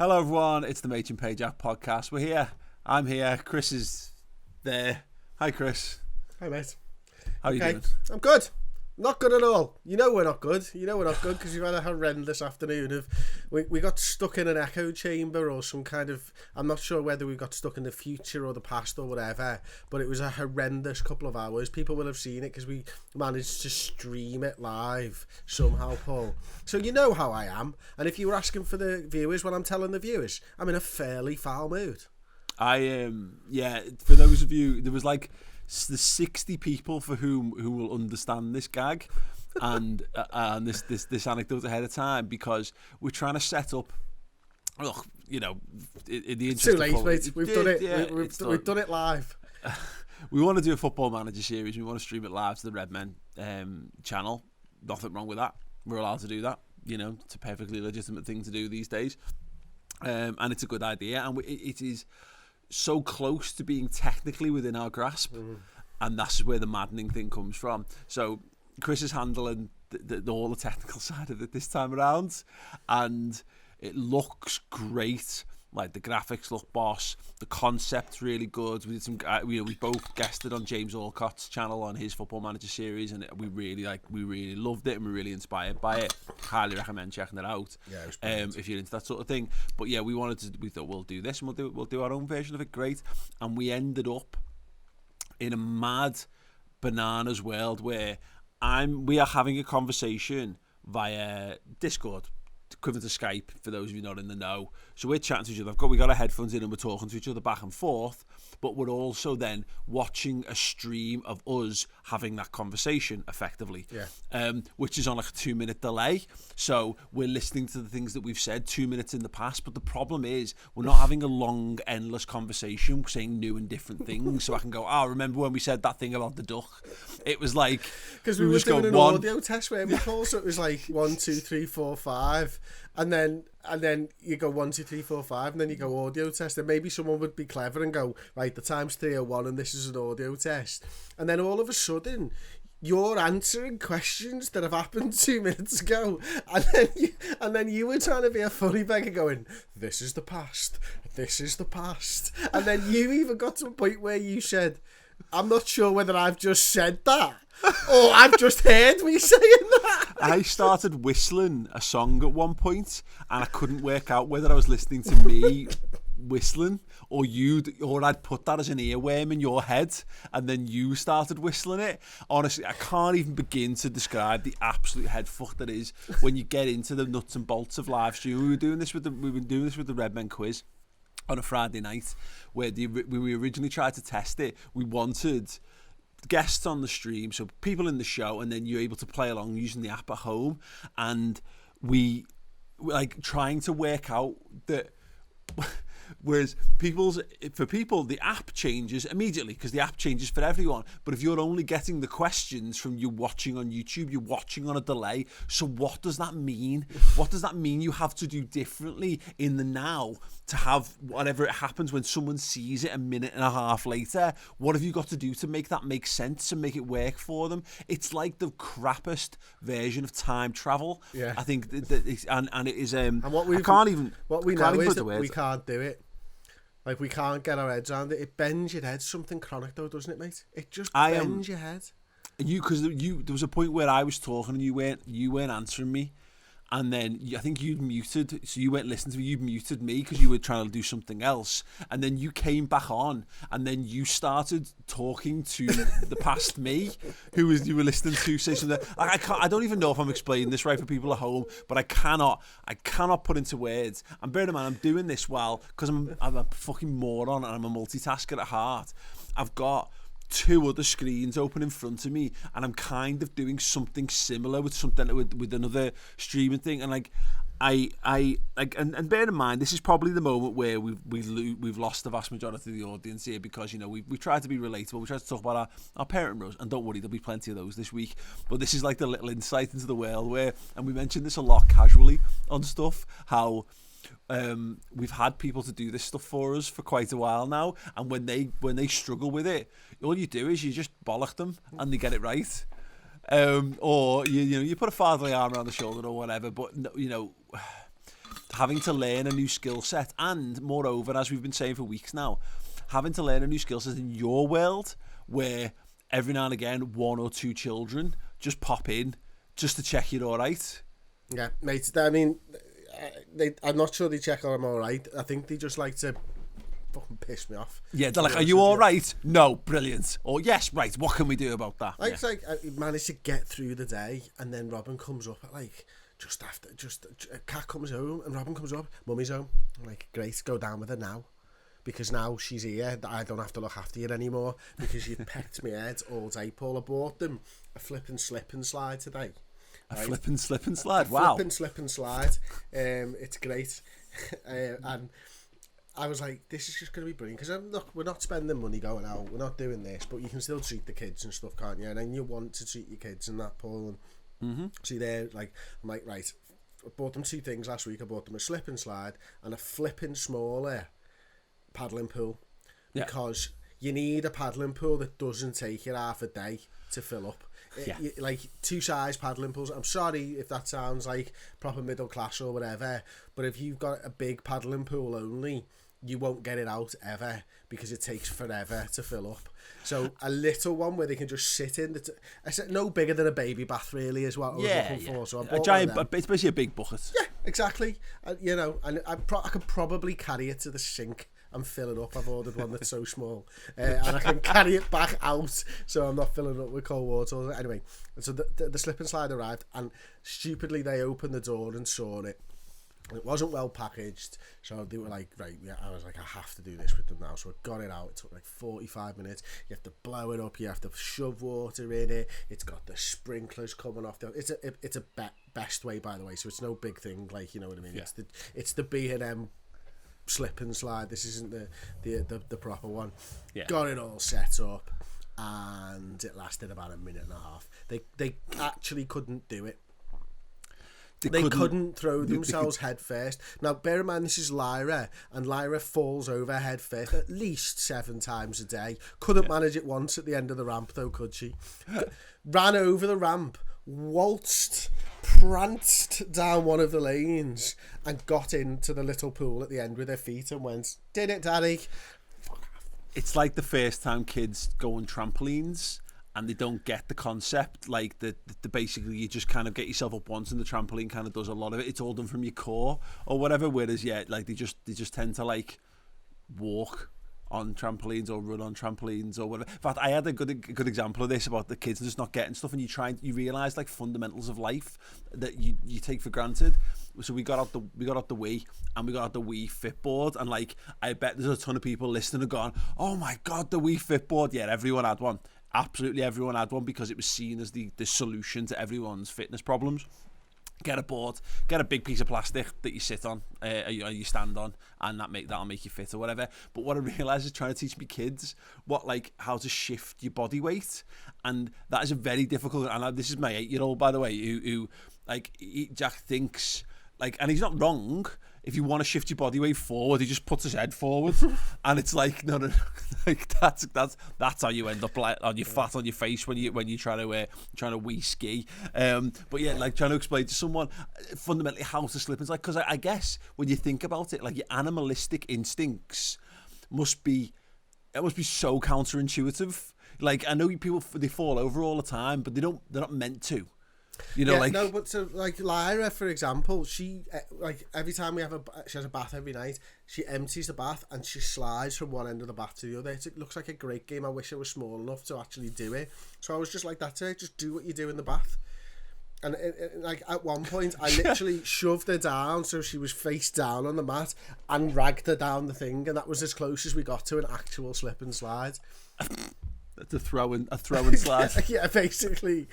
Hello everyone, it's the Maych and Pajak podcast. We're here. I'm here. Chris is there. Hi Chris. Hi mate. How are you doing? I'm good. Not good at all. You know we're not good. Because we've had a horrendous afternoon of... We got stuck in an echo chamber or some kind of... I'm not sure whether we got stuck in the future or the past or whatever, but it was a horrendous couple of hours. People will have seen it because we managed to stream it live somehow, Paul. So you know how I am. And if you were asking for the viewers, when I'm telling the viewers, I'm in a fairly foul mood. For those of you, there was like the 60 people for who will understand this gag and this anecdote ahead of time, because we're trying to set up. Look, in the interest too late, of mate. We've done it. Yeah, we've done it live. We want to do a Football Manager series. We want to stream it live to the Redmen channel. Nothing wrong with that. We're allowed to do that. It's a perfectly legitimate thing to do these days, and it's a good idea. And it is so close to being technically within our grasp, and that's where the maddening thing comes from. So Chris is handling all the technical side of it this time around, and it looks great. Like, the graphics look boss, the concept's really good. We did some, we both guested on James Alcott's channel on his Football Manager series, and we really loved it, and we're really inspired by it. Highly recommend checking it out. Yeah, if you're into that sort of thing. But yeah, we thought we'll do this, and we'll do our own version of it. Great, and we ended up in a mad bananas world where we are having a conversation via Discord, equivalent to Skype for those of you not in the know. So we're chatting to each other. We got our headphones in and we're talking to each other back and forth, but we're also then watching a stream of us having that conversation effectively, which is on like a 2-minute delay. So we're listening to the things that we've said 2 minutes in the past, but the problem is we're not having a long, endless conversation saying new and different things. So I can go, remember when we said that thing about the duck? It was like, because we were doing an audio test where we call, so it was like 1, 2, 3, 4, 5, and then you go 1, 2, 3, 4, 5, and then you go audio test, and maybe someone would be clever and go, right, the time's 3:01 and this is an audio test, and then all of a sudden you're answering questions that have happened 2 minutes ago, and then you were trying to be a funny beggar going, this is the past, and then you even got to a point where you said, I'm not sure whether I've just said that or I've just heard me saying that. I started whistling a song at one point, and I couldn't work out whether I was listening to me whistling or I'd put that as an earworm in your head, and then you started whistling it. Honestly, I can't even begin to describe the absolute head fuck that is when you get into the nuts and bolts of live stream. We've been doing this with the Redmen quiz on a Friday night, where we originally tried to test it. We wanted guests on the stream, so people in the show, and then you're able to play along using the app at home, and we like trying to work out that whereas for people the app changes immediately because the app changes for everyone, but if you're only getting the questions from you watching on YouTube, you're watching on a delay. So what does that mean? What does that mean you have to do differently in the now to have whatever it happens when someone sees it a minute and a half later? What have you got to do to make that make sense and make it work for them? It's like the crappiest version of time travel. Yeah, I think that and it is and what we know is that we can't do it. Like, we can't get our heads around it. It bends your head. Something chronic, though, doesn't it, mate? It just bends your head. Because there was a point where I was talking and you weren't answering me, and then I think you'd muted, so you weren't listening to me. You muted me because you were trying to do something else, and then you came back on, and then you started talking to the past me, you were listening to, say something. I don't even know if I'm explaining this right for people at home, but I cannot put into words. And bear in mind, I'm doing this because I'm a fucking moron and I'm a multitasker at heart. I've got 2 other screens open in front of me, and I'm kind of doing something similar with another streaming thing, and like and bear in mind, this is probably the moment where we've lost the vast majority of the audience here, because we tried to be relatable, we tried to talk about our parent rows, and don't worry, there'll be plenty of those this week, but this is like the little insight into the world where, and we mentioned this a lot casually on stuff, how we've had people to do this stuff for us for quite a while now, and when they struggle with it, all you do is you just bollock them and they get it right, or you put a fatherly arm around the shoulder or whatever. But having to learn a new skill set, and moreover, as we've been saying for weeks now, having to learn a new skill set in your world where every now and again 1 or 2 children just pop in just to check you're all right. Yeah, mate. I mean, I'm not sure they check I'm all right. I think they just like to fucking piss me off. Yeah, they're like, are you all right? No, brilliant. Or yes, right, what can we do about that? It's like I managed to get through the day, and then Robin comes up at like Kat comes home and Robin comes up, Mummy's home. I'm like, great, go down with her now, because now she's here, I don't have to look after you anymore because you've pecked my head all day, Paul. I bought them a flipping slip and slide today. A flipping slip and slide. Wow. Flipping slip and slide. It's great. And I was like, this is just going to be brilliant, because look, we're not spending money going out, we're not doing this, but you can still treat the kids and stuff, can't you? And then you want to treat your kids and that, Paul. And see, they're like, I'm like, right, I bought them 2 things last week. I bought them a slip and slide and a flipping smaller paddling pool, because you need a paddling pool that doesn't take you half a day to fill up. Like 2 size paddling pools. I'm sorry if that sounds like proper middle class or whatever, but if you've got a big paddling pool only, you won't get it out ever, because it takes forever to fill up. So a little one where they can just sit in. I said no bigger than a baby bath, really, is what I was looking for. So I bought a giant, it's basically a big bucket. Yeah, exactly. You know, and I could probably carry it to the sink and fill it up. I've ordered one that's so small, and I can carry it back out, so I'm not filling it up with cold water. Anyway, so the slip and slide arrived, and stupidly they opened the door and saw it. It wasn't well packaged, so they were like, right, yeah. I was like, I have to do this with them now. So I got it out. It took like 45 minutes. You have to blow it up. You have to shove water in it. It's got the sprinklers coming off. It's a best way, by the way. So it's no big thing, like, you know what I mean. Yeah. It's the B&M slip and slide. This isn't the proper one. Yeah. Got it all set up, and it lasted about a minute and a half. They actually couldn't do it. They couldn't throw themselves head first. Now, bear in mind, this is Lyra, and Lyra falls over head first at least 7 times a day. Couldn't manage it once at the end of the ramp, though, could she? Ran over the ramp, waltzed, pranced down one of the lanes, and got into the little pool at the end with her feet and went, did it, Daddy? It's like the first time kids go on trampolines and they don't get the concept, like the basically you just kind of get yourself up once and the trampoline kind of does a lot of it. It's all done from your core or whatever. Whereas like they just tend to like walk on trampolines or run on trampolines or whatever. In fact, I had a good example of this about the kids just not getting stuff, and you realise like fundamentals of life that you take for granted. So we got out the Wii, and we got out the Wii Fitboard, and like I bet there's a ton of people listening and going, oh my god, the Wii Fitboard. Yeah, everyone had one. Absolutely everyone had one, because it was seen as the solution to everyone's fitness problems. Get a board, get a big piece of plastic that you sit on, you stand on, and that'll make you fit or whatever. But what I realised is trying to teach my kids how to shift your body weight, and that is a very difficult. And this is my 8-year-old, by the way, who Jack thinks like, and he's not wrong. If you want to shift your body weight forward, he just puts his head forward, and it's like no, like that's how you end up like on your fat on your face when you're trying to wee ski. But yeah, like trying to explain to someone fundamentally how to slip. It's like, because I guess when you think about it, like your animalistic instincts must be so counterintuitive. Like I know people, they fall over all the time, but they're not meant to. You know, no, but so like Lyra, for example, she like every time she has a bath every night, she empties the bath and she slides from one end of the bath to the other. It looks like a great game. I wish I was small enough to actually do it. So I was just like, that's it, just do what you do in the bath. And like at one point, I literally shoved her down so she was face down on the mat and dragged her down the thing, and that was as close as we got to an actual slip and slide. A throw and slide. Yeah, basically.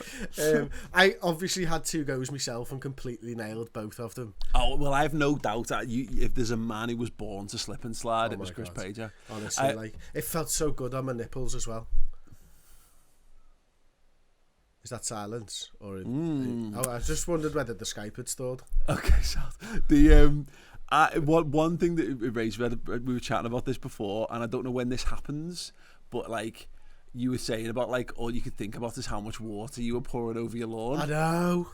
I obviously had 2 goes myself and completely nailed both of them. Oh, well, I have no doubt that if there's a man who was born to slip and slide, it was Chris Pajak. Honestly, like it felt so good on my nipples as well. Is that silence? Or I just wondered whether the Skype had stalled. Okay, so the one thing that it raised, we were chatting about this before, and I don't know when this happens, but like you were saying about like all you could think about is how much water you were pouring over your lawn. I know.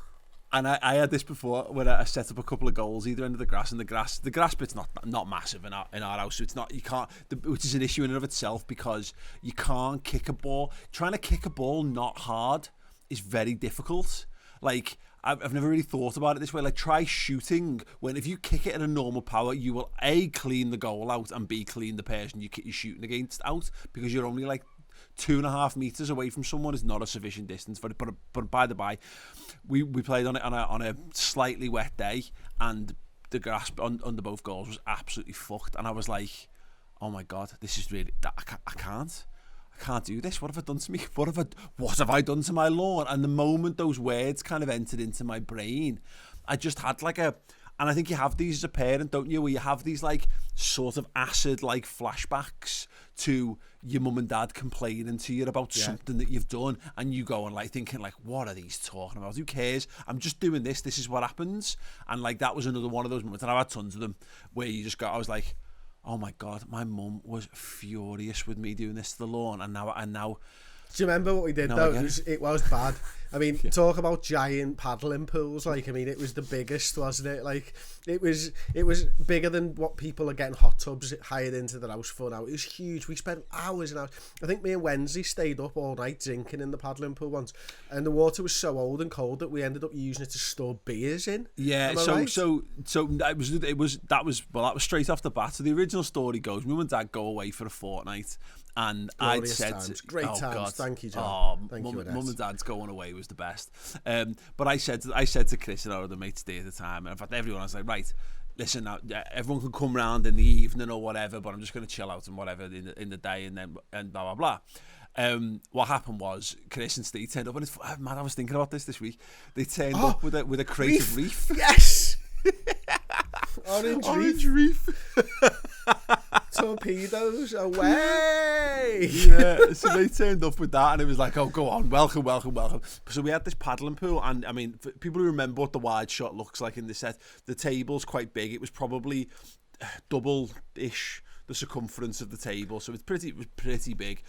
And I had this before when I set up a couple of goals either end of the grass, and the grass bit's not massive in our house, so it's not, you can't, which is an issue in and of itself, because you can't kick a ball. Trying to kick a ball not hard is very difficult. Like, I've never really thought about it this way. Like, try shooting. If you kick it at a normal power, you will A, clean the goal out, and B, clean the person you're shooting against out, because you're only like 2.5 meters away from someone is not a sufficient distance for it. But by the by, we played on a slightly wet day, and the grass under both goals was absolutely fucked. And I was like, oh my God, this is really, I can't do this. What have I done to me? What have I done to my lawn? And the moment those words kind of entered into my brain, I just had and I think you have these as a parent, don't you? Where you have these like sort of acid like flashbacks to your mum and dad complaining to you about something that you've done, and you go and like thinking like, what are these talking about? Who cares? I'm just doing this. This is what happens. And like that was another one of those moments, and I've had tons of them where I was like, oh my God, my mum was furious with me doing this to the lawn, and now. Do you remember what we did though? It was bad. I mean, talk about giant paddling pools. Like, I mean, it was the biggest, wasn't it? Like, it was bigger than what people are getting hot tubs hired into their house for now. It was huge. We spent hours and hours. I think me and Wednesday stayed up all night drinking in the paddling pool once, and the water was so old and cold that we ended up using it to store beers in. Yeah. Right? So that was straight off the bat. So the original story goes, Mum and Dad go away for a fortnight. And Glorious I'd said, times. Great times. God. Thank you, John. Thank you, Mum and Dad's going away was the best. But I said to Chris and our other mates there at the time, and in fact everyone, I was like, right, listen, now everyone can come round in the evening or whatever, but I'm just going to chill out and whatever in the day, and blah blah blah. What happened was Chris and Steve turned up, and it's mad. I was thinking about this week. They turned up with a crate of reef. Yes. Orange reef. Torpedoes away. Yeah, so they turned up with that, and it was like, oh, go on, welcome. So we had this paddling pool, and I mean, for people who remember what the wide shot looks like in the set, the table's quite big. It was probably double-ish the circumference of the table, so it was pretty big,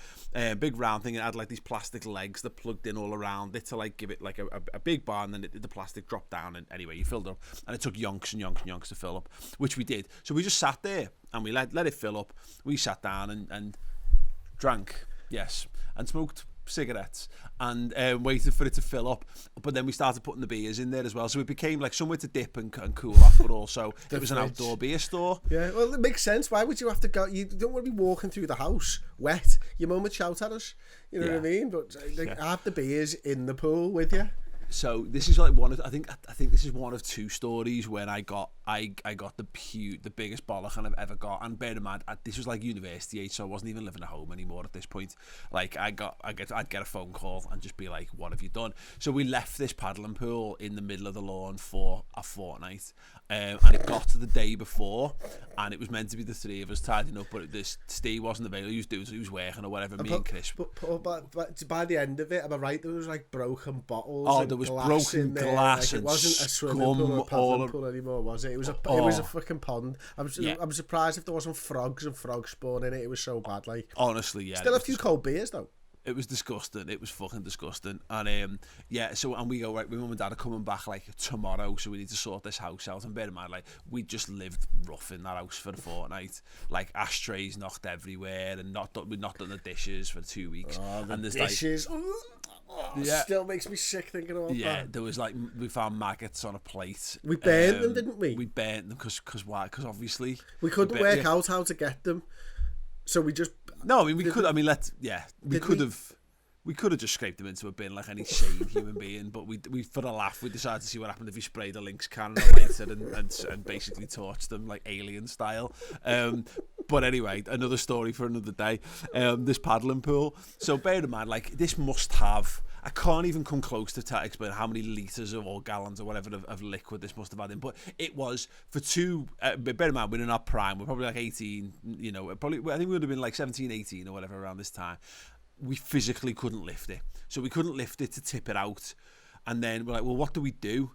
big round thing. It had like these plastic legs that plugged in all around it to like give it like a big bar, and then the plastic dropped down, and anyway you filled it up, and it took yonks and yonks and yonks to fill up, which we did. So we just sat there and we let it fill up. We sat down and drank, yes, and smoked cigarettes and waited for it to fill up, but then we started putting the beers in there as well, so it became like somewhere to dip and cool off, but also it was an outdoor beer store. Yeah, well, it makes sense. Why would you have to go? You don't want to be walking through the house wet. Your mum would shout at us, you know what I mean? But have the beers in the pool with you. So this is like I think this is one of two stories when I got the biggest bollock I've ever got. And bear in mind, this was like university age, so I wasn't even living at home anymore at this point. Like I'd get a phone call and just be like, what have you done? So we left this paddling pool in the middle of the lawn for a fortnight, and it got to the day before, and it was meant to be the three of us tidying up, but Steve wasn't available. He was working or whatever. Me and Chris. But by the end of it, am I right? There was like broken bottles. Oh, there was broken glass, like, it wasn't a swimming pool or a paddling pool anymore, was it? It was a fucking pond. I'm surprised if there wasn't frogs and frog spawn in it. It was so bad. Like, honestly, yeah. Still a few cold beers though. It was disgusting. It was fucking disgusting. And and we go, right, my mum and dad are coming back like tomorrow, so we need to sort this house out. And bear in mind, like, we just lived rough in that house for a fortnight. Like, ashtrays knocked everywhere, and we'd not done the dishes for 2 weeks. Oh, and the dishes. Still makes me sick thinking about that. Yeah, there was like, we found maggots on a plate. We burned them, didn't we? We burnt them because why? Because obviously we couldn't work out how to get them, so we just. No, I mean we could. I mean, we could have. We could have just scraped them into a bin like any sane human being, but we for a laugh we decided to see what happened if we sprayed a Lynx can in a lighter and basically torched them like Alien style. But anyway, another story for another day. This paddling pool. So bear in mind, like, this must have. I can't even come close to explain how many litres or gallons or whatever of liquid this must have had in. But it was for two. Bear in mind, we're in our prime. We're probably like 18. You know, I think we would have been like 17, 18 or whatever around this time. We physically couldn't lift it. So we couldn't lift it to tip it out. And then we're like, well, what do we do?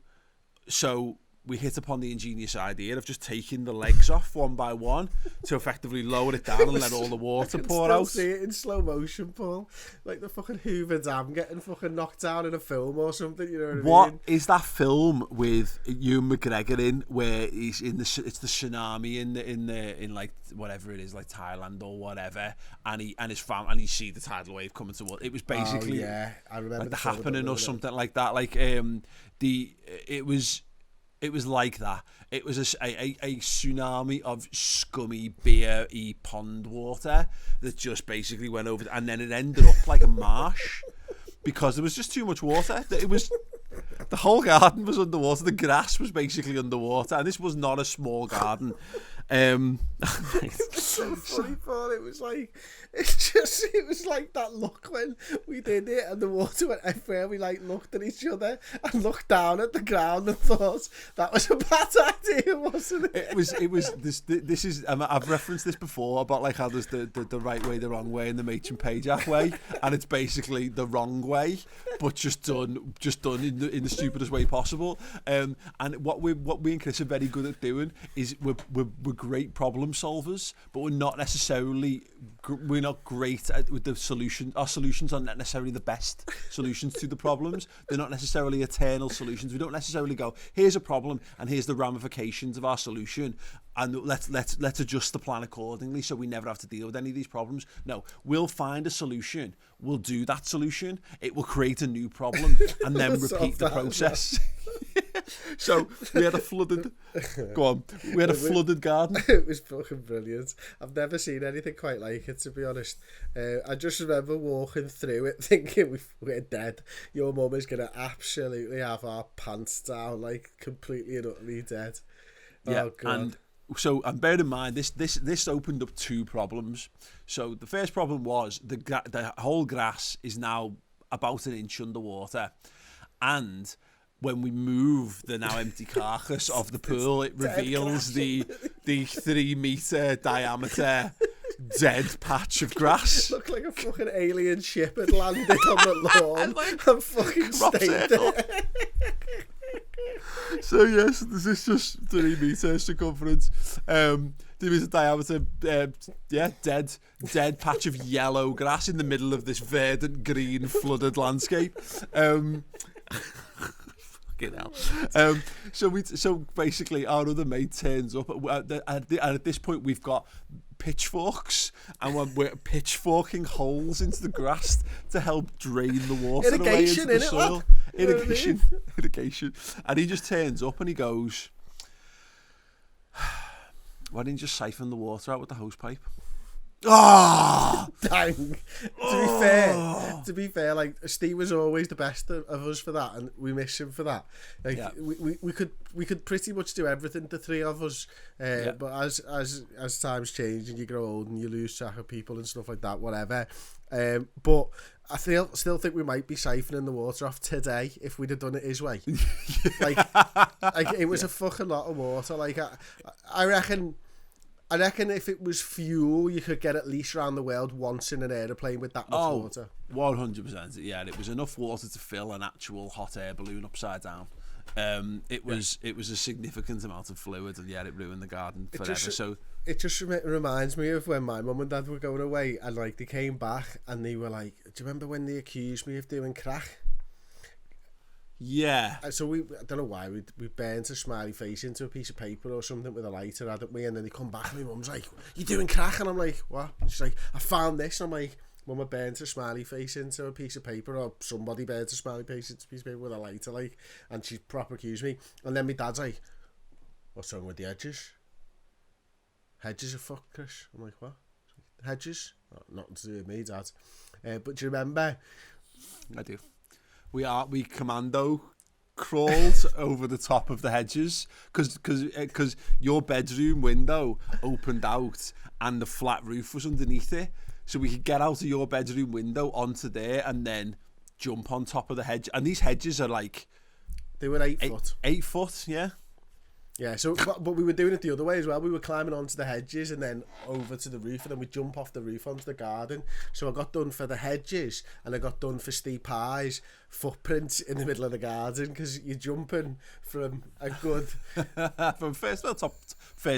So we hit upon the ingenious idea of just taking the legs off one by one to effectively lower it down and let all the water pour out. I can still see it in slow motion, Paul. Like the fucking Hoover Dam getting fucking knocked down in a film or something, you know what I mean? What is that film with Ewan McGregor in, where he's in it's the tsunami in like whatever it is, like Thailand or whatever, and his fam, and you see the tidal wave coming towards. It was basically I remember like the Happening or something like that. Like it was like that. It was a tsunami of scummy beer-y pond water that just basically went over, and then it ended up like a marsh because there was just too much water. It was the whole garden was underwater. The grass was basically underwater, and this was not a small garden. It's so funny, Paul. It was like that look when we did it, and the water went everywhere. We like looked at each other and looked down at the ground and thought that was a bad idea, wasn't it? It was this is I've referenced this before about like how there's the right way, the wrong way, and the Maych and Pajak way, and it's basically the wrong way, but just done in the stupidest way possible. And what we and Chris are very good at doing is we're great problem solvers, but we're not great with the solution. Our solutions are not necessarily the best solutions to the problems. They're not necessarily eternal solutions. We don't necessarily go, here's a problem and here's the ramifications of our solution, and let's adjust the plan accordingly so we never have to deal with any of these problems. No, we'll find a solution, we'll do that solution, it will create a new problem, and then repeat the process. So we had a flooded garden. It was fucking brilliant. I've never seen anything quite like it, to be honest. I just remember walking through it thinking we're dead. Your mum is going to absolutely have our pants down, like completely and utterly dead. Yeah, oh, God. And bear in mind, this opened up two problems. So the first problem was the whole grass is now about an inch underwater, and when we move the now empty carcass of the pool, it reveals the 3 metre diameter dead patch of grass. Looked like a fucking alien ship had landed on the lawn and fucking stayed there. So yes, this is just 3 metres circumference. 3 metre diameter, dead patch of yellow grass in the middle of this verdant green flooded landscape. So basically our other mate turns up at this point we've got pitchforks, and we're pitchforking holes into the grass to help drain the water away into the soil. Irrigation. And he just turns up and he goes, why didn't you just siphon the water out with the hose pipe? Oh, dang. To be fair, like Steve was always the best of us for that, and we miss him for that. Like we could pretty much do everything, the three of us. But as times change and you grow old and you lose track of people and stuff like that, whatever. But I still think we might be siphoning the water off today if we'd have done it his way. like it was a fucking lot of water. Like I reckon if it was fuel, you could get at least around the world once in an aeroplane with that much water. 100%. Yeah, it was enough water to fill an actual hot air balloon upside down. It was a significant amount of fluid, and it ruined the garden forever. It just reminds me of when my mum and dad were going away, and like they came back and they were like, "Do you remember when they accused me of doing crack?" Yeah. So I don't know why, we burnt a smiley face into a piece of paper or something with a lighter, hadn't we? And then they come back and my mum's like, "You doing crack?" And I'm like, "What?" And she's like, "I found this." And I'm like, "Mum, I burnt a smiley face into a piece of paper, or somebody burnt a smiley face into a piece of paper with a lighter," like, and she proper accused me. And then my dad's like, "What's wrong with the hedges?" "Hedges are fucked, Chris." I'm like, "What? Hedges?" "Oh, nothing to do with me, Dad." But do you remember? I do. We commando crawled over the top of the hedges because your bedroom window opened out and the flat roof was underneath it, so we could get out of your bedroom window onto there and then jump on top of the hedge. And these hedges are like they were 8 foot. 8 foot, yeah. Yeah, so but we were doing it the other way as well. We were climbing onto the hedges and then over to the roof, and then we'd jump off the roof onto the garden. So I got done for the hedges, and I got done for Steve Pye's footprints in the middle of the garden, because you're jumping from a good... from first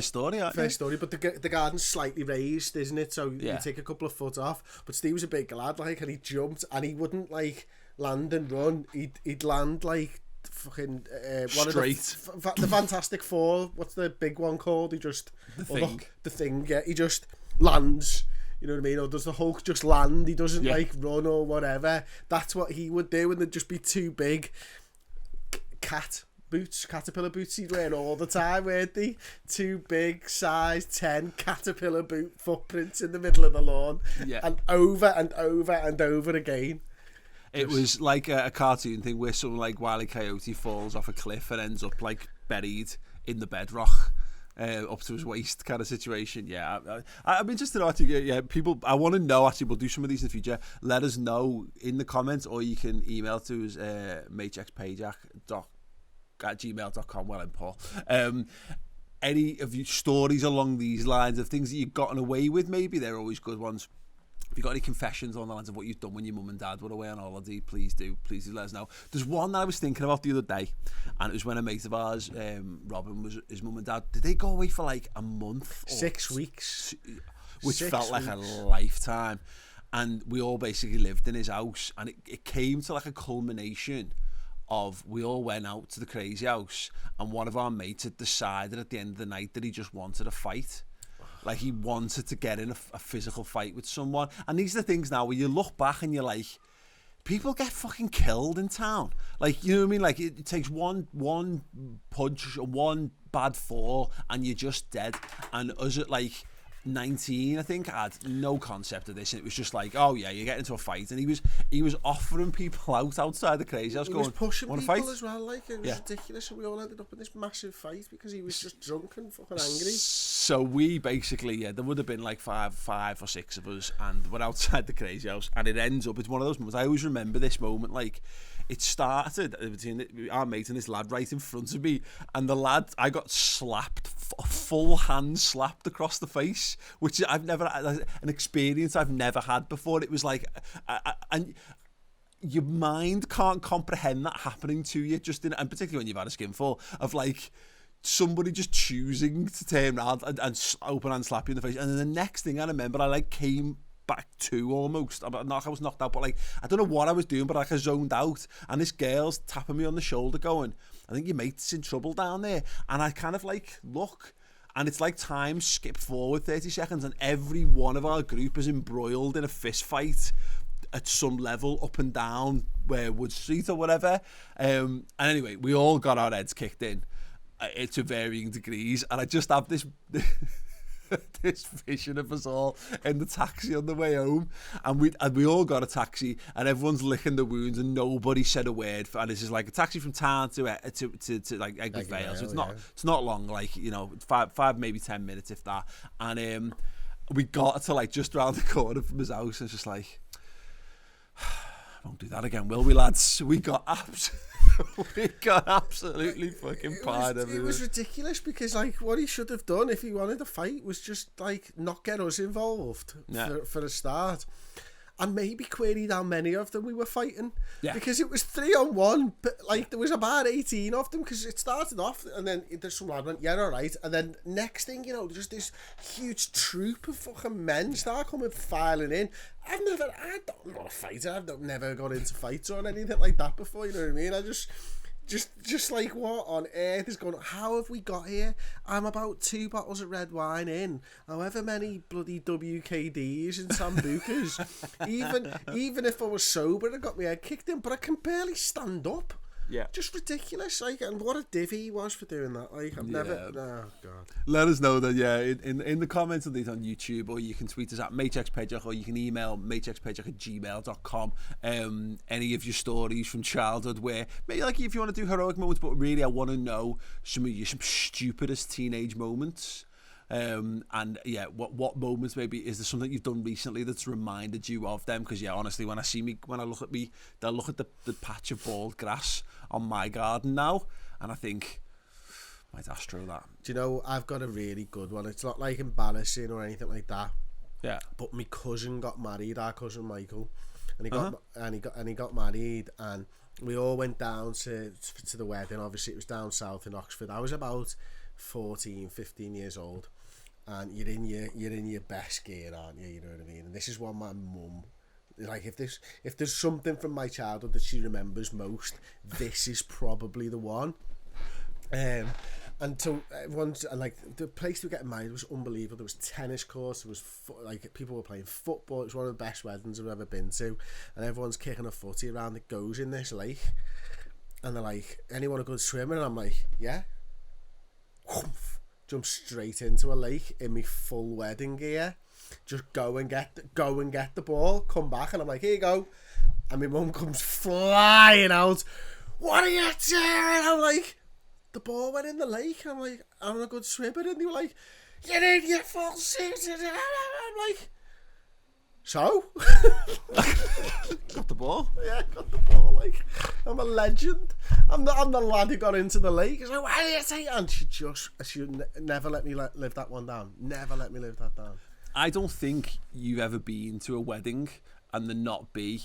story, aren't you? First story, but the garden's slightly raised, isn't it? So you take a couple of foot off. But Steve was a big lad, like, and he jumped, and he wouldn't, like, land and run. He'd land, like, fucking one straight of the Fantastic Four. What's the big one called? He just the thing. Yeah, he just lands. You know what I mean? Or does the Hulk just land? He doesn't like run or whatever. That's what he would do, and they'd just be two big caterpillar boots he'd wear all the time, weren't they? Two big size 10 caterpillar boot footprints in the middle of the lawn, and over and over and over again. It was like a cartoon thing where someone like Wile E. Coyote falls off a cliff and ends up like buried in the bedrock up to his waist kind of situation. Yeah, I'm interested in actually, people, I want to know, actually, we'll do some of these in the future. Let us know in the comments, or you can email to us, maychexpajak@gmail.com. Well, I'm Paul. Any of your stories along these lines of things that you've gotten away with, maybe they're always good ones. If you've got any confessions on the lines of what you've done when your mum and dad were away on holiday, please do let us know. There's one that I was thinking about the other day, and it was when a mate of ours, Robin, was his mum and dad. Did they go away for like a month? 6 weeks. Which felt like a lifetime. And we all basically lived in his house, and it came to like a culmination of, we all went out to the crazy house, and one of our mates had decided at the end of the night that he just wanted a fight. Like, he wanted to get in a physical fight with someone. And these are the things now where you look back and you're like, people get fucking killed in town. Like, you know what I mean? Like, it takes one punch, one bad fall, and you're just dead. And us at like 19, I think, I had no concept of this, and it was just like, oh yeah, you get into a fight, and he was offering people out outside the crazy house, going, he was pushing people fight? As well, like, it was ridiculous, and we all ended up in this massive fight because he was just drunk and fucking angry. So we basically, there would have been like five or six of us, and we're outside the crazy house, and it ends up, it's one of those moments, I always remember this moment, like, it started between our mate and this lad right in front of me, and the lad, I got slapped, a full hand slapped across the face, which I've never had, an experience I've never had before. It was like, and your mind can't comprehend that happening to you, just in, and particularly when you've had a skinful, of like somebody just choosing to turn around and open and slap you in the face. And then the next thing I remember, I like came back to almost. I was knocked out, but like, I don't know what I was doing, but like, I zoned out, and this girl's tapping me on the shoulder going, I think your mate's in trouble down there. And I kind of like look, and it's like time skipped forward 30 seconds, and every one of our group is embroiled in a fist fight at some level, up and down where Wood Street or whatever. And anyway, we all got our heads kicked in to varying degrees, and I just have this this vision of us all in the taxi on the way home, and we all got a taxi, and everyone's licking the wounds, and nobody said a word. And this is like a taxi from town to like Egbert Vale, so it's not long, like, you know, five maybe 10 minutes if that. And we got to like just round the corner from his house, and it's just like, won't do that again, will we, lads? We got absolutely fucking pied. It was ridiculous, because like, what he should have done if he wanted a fight was just like not get us involved for a start, and maybe queried how many of them we were fighting, because it was 3-on-1, but like there was about 18 of them, because it started off, and then there's some lad went, yeah, all right, and then next thing you know, just this huge troop of fucking men start coming filing in. I'm not a fighter, I've never got into fights or anything like that before, you know what I mean? I just like, what on earth is going on? How have we got here? I'm about 2 bottles of red wine in, however many bloody WKDs and Sambucas. even if I was sober, I got my head kicked in, but I can barely stand up. Yeah, just ridiculous. Like, and what a divvy he was for doing that. Like, I've never. Oh god. Let us know that. Yeah, in the comments of these on YouTube, or you can tweet us at maychexpajak, or you can email maychexpajak@gmail.com. Any of your stories from childhood, where maybe like if you want to do heroic moments, but really I want to know some stupidest teenage moments. And yeah, what moments, maybe is there something you've done recently that's reminded you of them? Because yeah, honestly, when I look at the patch of bald grass on my garden now, and I think, Might Astro that. Do you know, I've got a really good one. It's not like embarrassing or anything like that. Yeah. But my cousin got married, our cousin Michael, and he got married, and we all went down to the wedding. Obviously, it was down south in Oxford. I was about 14, 15 years old, and you're in your best gear, aren't you? You know what I mean? And this is what my mum, like, if there's something from my childhood that she remembers most, this is probably the one. And so everyone's, and like, the place they were getting married was unbelievable. There was tennis courts, there was like, people were playing football. It was one of the best weddings I've ever been to, and everyone's kicking a footy around that goes in this lake, and they're like, anyone a good swimmer? And I'm like, yeah. Jump straight into a lake in my full wedding gear, just go and get the ball, come back, and I'm like, here you go. And my mum comes flying out, what are you doing? I'm like, the ball went in the lake. I'm like, I'm a good swimmer. And they were like, you're in your full suit. I'm like, so? Got the ball? Yeah, got the ball. Like, I'm a legend. I'm the lad who got into the lake. She's like, why are you saying? And she never let me live that one down. Never let me live that down. I don't think you've ever been to a wedding and there not be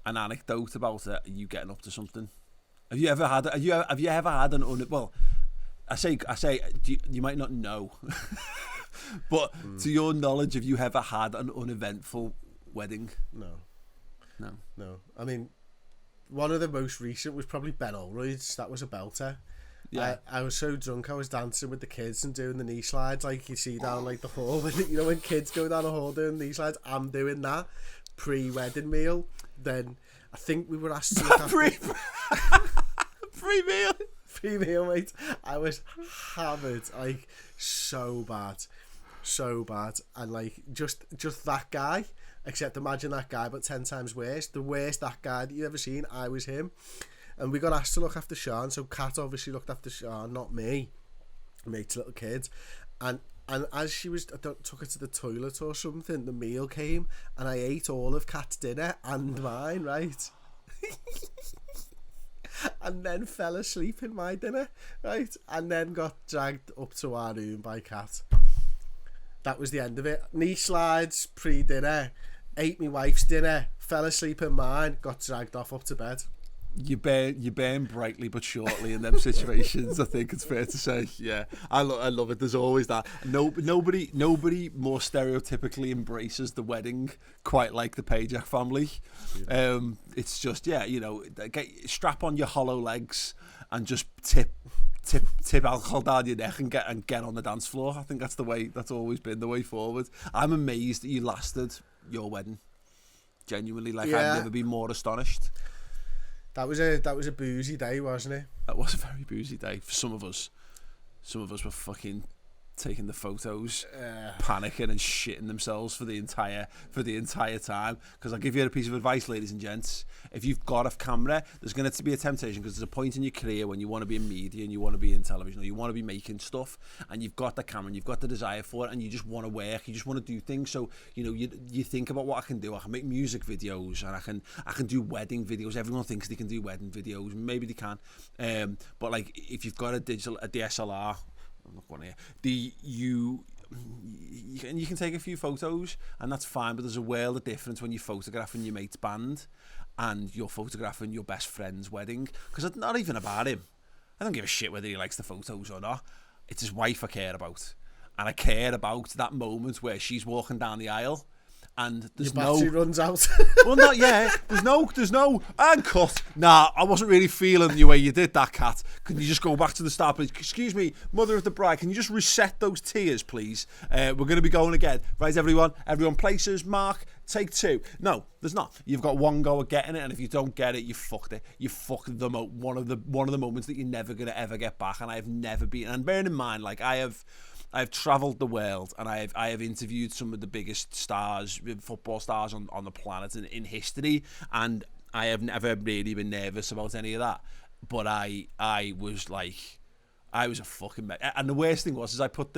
an anecdote about it, you getting up to something. Have you ever had an well, I say you might not know, but to your knowledge, have you ever had an uneventful wedding? No. I mean, one of the most recent was probably Ben Olroyd's. That was a belter. Yeah, I was so drunk I was dancing with the kids and doing the knee slides like you see down like the hall. You know when kids go down a hall doing knee slides, I'm doing that pre-wedding meal. Then I think we were asked to look after free meal, mate. I was hammered, like so bad, and like just that guy. Except imagine that guy, but 10 times worse. The worst that guy that you ever seen. I was him, and we got asked to look after Sean. So Kat obviously looked after Sean, not me. Mate's little kid, and as she was, took her to the toilet or something. The meal came, and I ate all of Kat's dinner and mine, right? And then fell asleep in my dinner, right? And then got dragged up to our room by Kat. That was the end of it. Knee slides, pre-dinner, ate my wife's dinner, fell asleep in mine, got dragged off up to bed. You burn brightly but shortly in them situations. I think it's fair to say. Yeah, I love it. There's always that. Nobody more stereotypically embraces the wedding quite like the Pajak family. It's just, yeah, you know, strap on your hollow legs and just tip alcohol down your neck and get on the dance floor. I think that's always been the way forward. I'm amazed that you lasted your wedding. Genuinely, like, yeah. I've never been more astonished. That was a boozy day, wasn't it? That was a very boozy day for some of us. Some of us were fucking taking the photos, panicking and shitting themselves for the entire time. Because I'll give you a piece of advice, ladies and gents. If you've got a camera, there's going to be a temptation, because there's a point in your career when you want to be in media and you want to be in television, or you want to be making stuff, and you've got the camera and you've got the desire for it, and you just want to work, you just want to do things. So, you know, you think about what I can do. I can make music videos, and I can do wedding videos. Everyone thinks they can do wedding videos. Maybe they can. But like, if you've got a DSLR, I'm not going here. You can take a few photos, and that's fine. But there's a world of difference when you're photographing your mate's band and you're photographing your best friend's wedding. Because it's not even about him. I don't give a shit whether he likes the photos or not. It's his wife I care about, and I care about that moment where she's walking down the aisle. And there's your battery runs out. Well, not yet. There's no and cut. Nah, I wasn't really feeling the way you did that, Kat. Can you just go back to the start, please? Excuse me, mother of the bride. Can you just reset those tears, please? We're going to be going again, right? Everyone, places. Mark, take 2. No, there's not. You've got one go at getting it, and if you don't get it, you fucked it. You fucked the one of the moments that you're never going to ever get back. And I have never been. And bearing in mind, like, I've travelled the world, and I have interviewed some of the biggest stars, football stars on the planet in history, and I have never really been nervous about any of that. But I was a fucking mess. And the worst thing was, is I put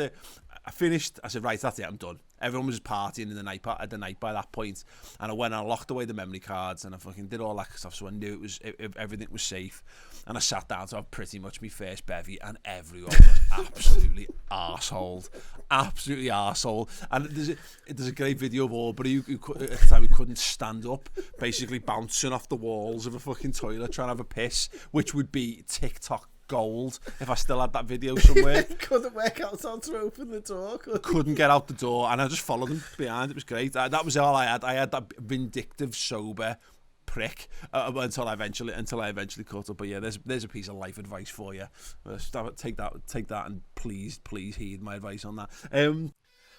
I finished. I said, right, that's it. I'm done. Everyone was partying in the night by that point, and I went and I locked away the memory cards, and I fucking did all that stuff. So I knew everything was safe, and I sat down to have pretty much my first bevy, and everyone was absolutely arseholed, And there's a great video of Aubrey who at the time he couldn't stand up, basically bouncing off the walls of a fucking toilet trying to have a piss, which would be TikTok gold if I still had that video somewhere. He couldn't work out how to open the door. Couldn't get out the door, and I just followed him behind. It was great. That was all I had. I had that vindictive, sober prick until I eventually caught up. But yeah, there's a piece of life advice for you. Take that, and please heed my advice on that.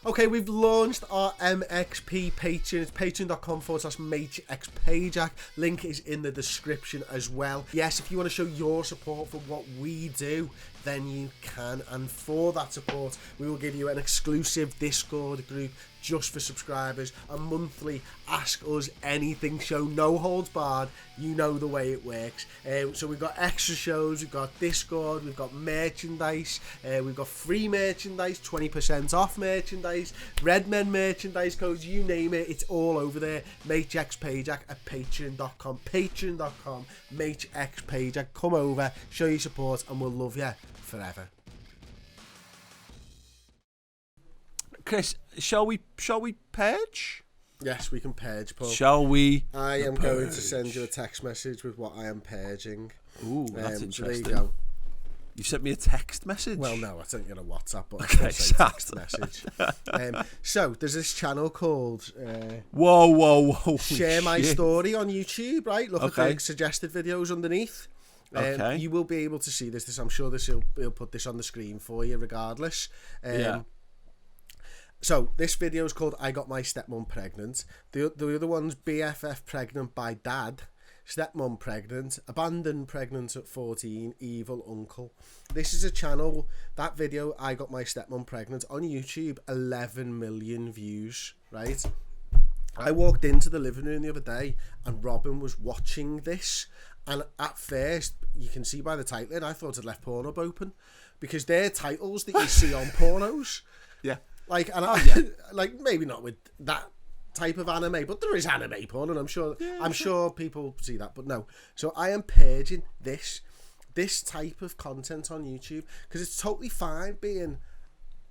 Okay, we've launched our MXP Patreon. It's patreon.com/MakeXPajak. Link is in the description as well. Yes, if you want to show your support for what we do, then you can. And for that support, we will give you an exclusive Discord group just for subscribers, a monthly Ask Us Anything show, no holds barred. You know the way it works. So we've got extra shows, we've got Discord, we've got merchandise, we've got free merchandise, 20% off merchandise, Redmen merchandise codes, you name it, it's all over there. MakeXPajak at patreon.com, MakeXPajak. Come over, show your support, and we'll love you forever. Chris, shall we purge? Yes, we can purge, Paul. Shall we? I am going to send you a text message with what I am purging. Ooh, that's interesting. So there you go. You sent me a text message? Well, no, I sent you a WhatsApp, but okay, I sent a text message. So there's this channel called Whoa! Share My Story on YouTube, right? Look at the suggested videos underneath. Okay. You will be able to see this. I'm sure he'll put this on the screen for you regardless. Yeah. So this video is called I Got My Stepmom Pregnant. The other one's BFF Pregnant by Dad, Stepmom Pregnant, Abandoned Pregnant at 14, Evil Uncle. This is a channel, that video, I Got My Stepmom Pregnant, on YouTube, 11 million views, right? I walked into the living room the other day and Robin was watching this, and at first, you can see by the title, I thought I'd left Pornhub open, because they're titles that you see on pornos. Yeah. Like, and like maybe not with that type of anime, but there is anime porn, and I'm sure people see that. But no, so I am purging this type of content on YouTube because it's totally fine being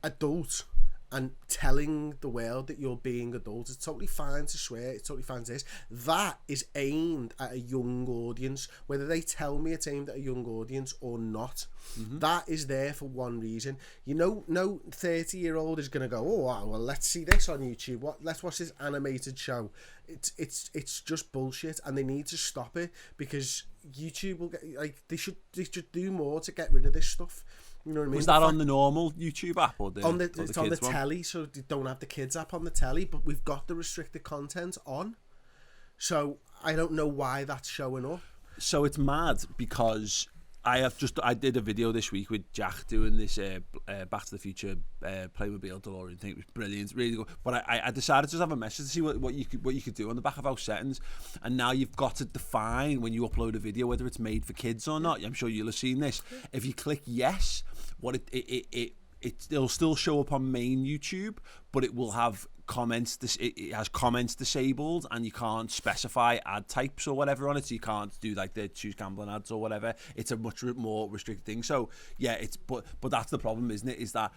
adult and telling the world that you're being adult. It's totally fine to swear. It's totally fine to this. That is aimed at a young audience, whether they tell me it's aimed at a young audience or not. Mm-hmm. That is there for one reason. You know, no 30-year-old is going to go, oh, wow, well, let's see this on YouTube. Let's watch this animated show. It's just bullshit, and they need to stop it because YouTube will get, like, they should do more to get rid of this stuff. You know what I mean? Was that on the normal YouTube app or it's on the telly, so they don't have the kids app on the telly, but we've got the restricted content on. So I don't know why that's showing up. So it's mad because I did a video this week with Jack doing this Back to the Future Playmobil DeLorean thing. It was brilliant, really good. But I decided to just have a message to see what you could do on the back of our settings. And now you've got to define when you upload a video whether it's made for kids or not. I'm sure you'll have seen this. If you click yes, it'll still show up on main YouTube, but it will have comments. It has comments disabled, and you can't specify ad types or whatever on it. So you can't do like the choose gambling ads or whatever. It's a much more restricted thing. So yeah, but that's the problem, isn't it? Is that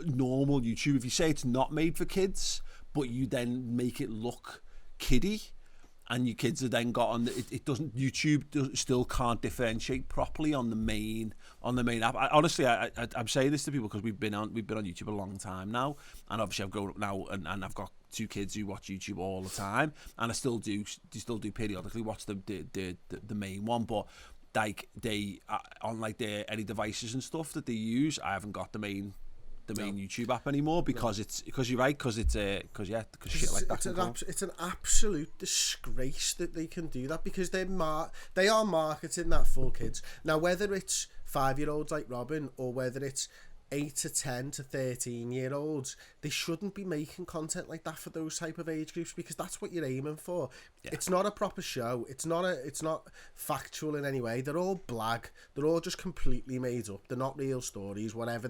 normal YouTube, if you say it's not made for kids, but you then make it look kiddie, and your kids are then got on it doesn't. YouTube still can't differentiate properly on the main app. Honestly, I'm saying this to people because we've been on YouTube a long time now, and obviously I've grown up now, and I've got 2 kids who watch YouTube all the time, and I still do periodically watch the main one, but like they on like any devices and stuff that they use, I haven't got the main YouTube app anymore because you're right, because shit like that. It's an absolute disgrace that they can do that, because they are marketing that for kids. Now, whether it's 5-year-olds like Robin or whether it's 8 to 10 to 13-year-olds, they shouldn't be making content like that for those type of age groups, because that's what you're aiming for. Yeah. It's not a proper show. It's not factual in any way. They're all blag. They're all just completely made up. They're not real stories. Whatever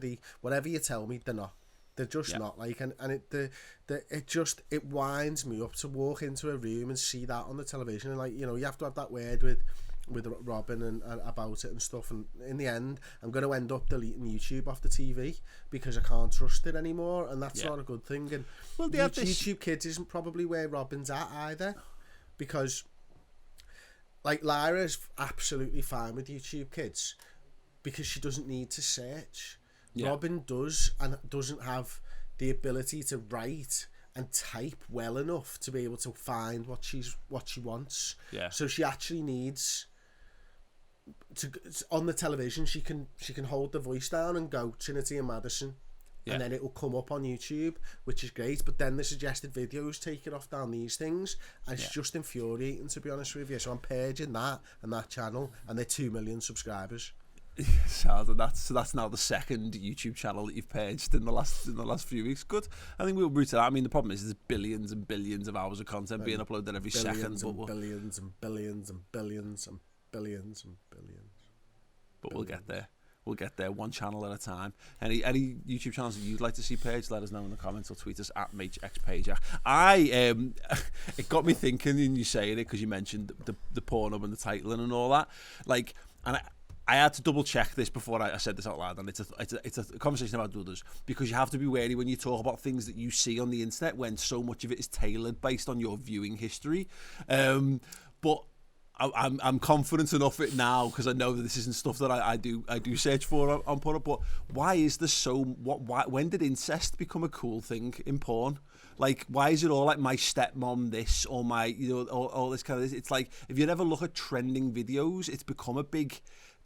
you tell me, they're not. They're just not like, and it winds me up to walk into a room and see that on the television, and like, you know, you have to have that word with Robin and about it and stuff, and in the end I'm going to end up deleting YouTube off the TV because I can't trust it anymore, and that's not a good thing. And well, YouTube Kids isn't probably where Robin's at either, because like Lyra's absolutely fine with YouTube Kids because she doesn't need to search. Robin does, and doesn't have the ability to write and type well enough to be able to find what she wants. So she actually needs to, on the television, she can hold the voice down and go Trinity and Madison, and then it will come up on YouTube, which is great. But then the suggested videos take it off down these things, and it's just infuriating, to be honest with you. So I'm purging that and that channel, and they're 2 million subscribers. So that's now the second YouTube channel that you've purged in the last few weeks. Good. I think we'll root it out. I mean, the problem is there's billions and billions of hours of content being uploaded every second. Billions and billions and billions and billions and billions. But we'll get there. We'll get there one channel at a time. Any YouTube channels that you'd like to see paged, let us know in the comments or tweet us at Pajak. It got me thinking in you saying it, because you mentioned the Pornhub and the titling and all that. Like, and I had to double check this before I said this out loud, and it's a conversation about others, because you have to be wary when you talk about things that you see on the internet when so much of it is tailored based on your viewing history. But I'm confident enough it now, because I know that this isn't stuff that I do search for on Pornhub. But why is there so when did incest become a cool thing in porn? Like, why is it all like my stepmom this or my, you know, all this kind of this? It's like, if you ever look at trending videos, it's become a big,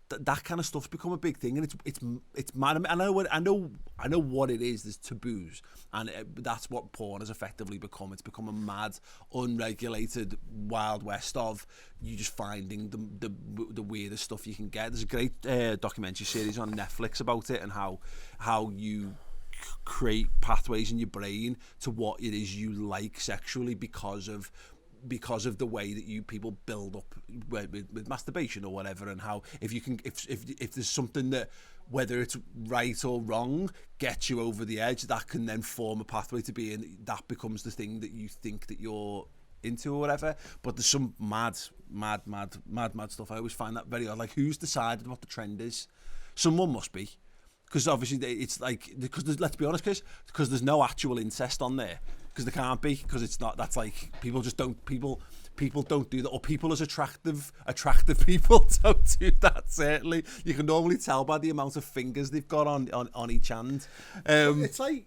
that kind of stuff's become a big thing, and it's mad. I know what it is. There's taboos, and that's what porn has effectively become. It's become a mad, unregulated Wild West of you just finding the weirdest stuff you can get. There's a great documentary series on Netflix about it, and how you create pathways in your brain to what it is you like sexually because of the way that people build up with masturbation or whatever, and how if there's something that, whether it's right or wrong, gets you over the edge, that can then form a pathway to be in. That becomes the thing that you think that you're into or whatever. But there's some mad stuff. I always find that very odd. Like, who's decided what the trend is? Someone must be. Because obviously it's like, let's be honest, Chris, because there's no actual incest on there, because there can't be, because it's not, that's like, people don't do that, or people as attractive people don't do that. Certainly you can normally tell by the amount of fingers they've got on each hand. It's like,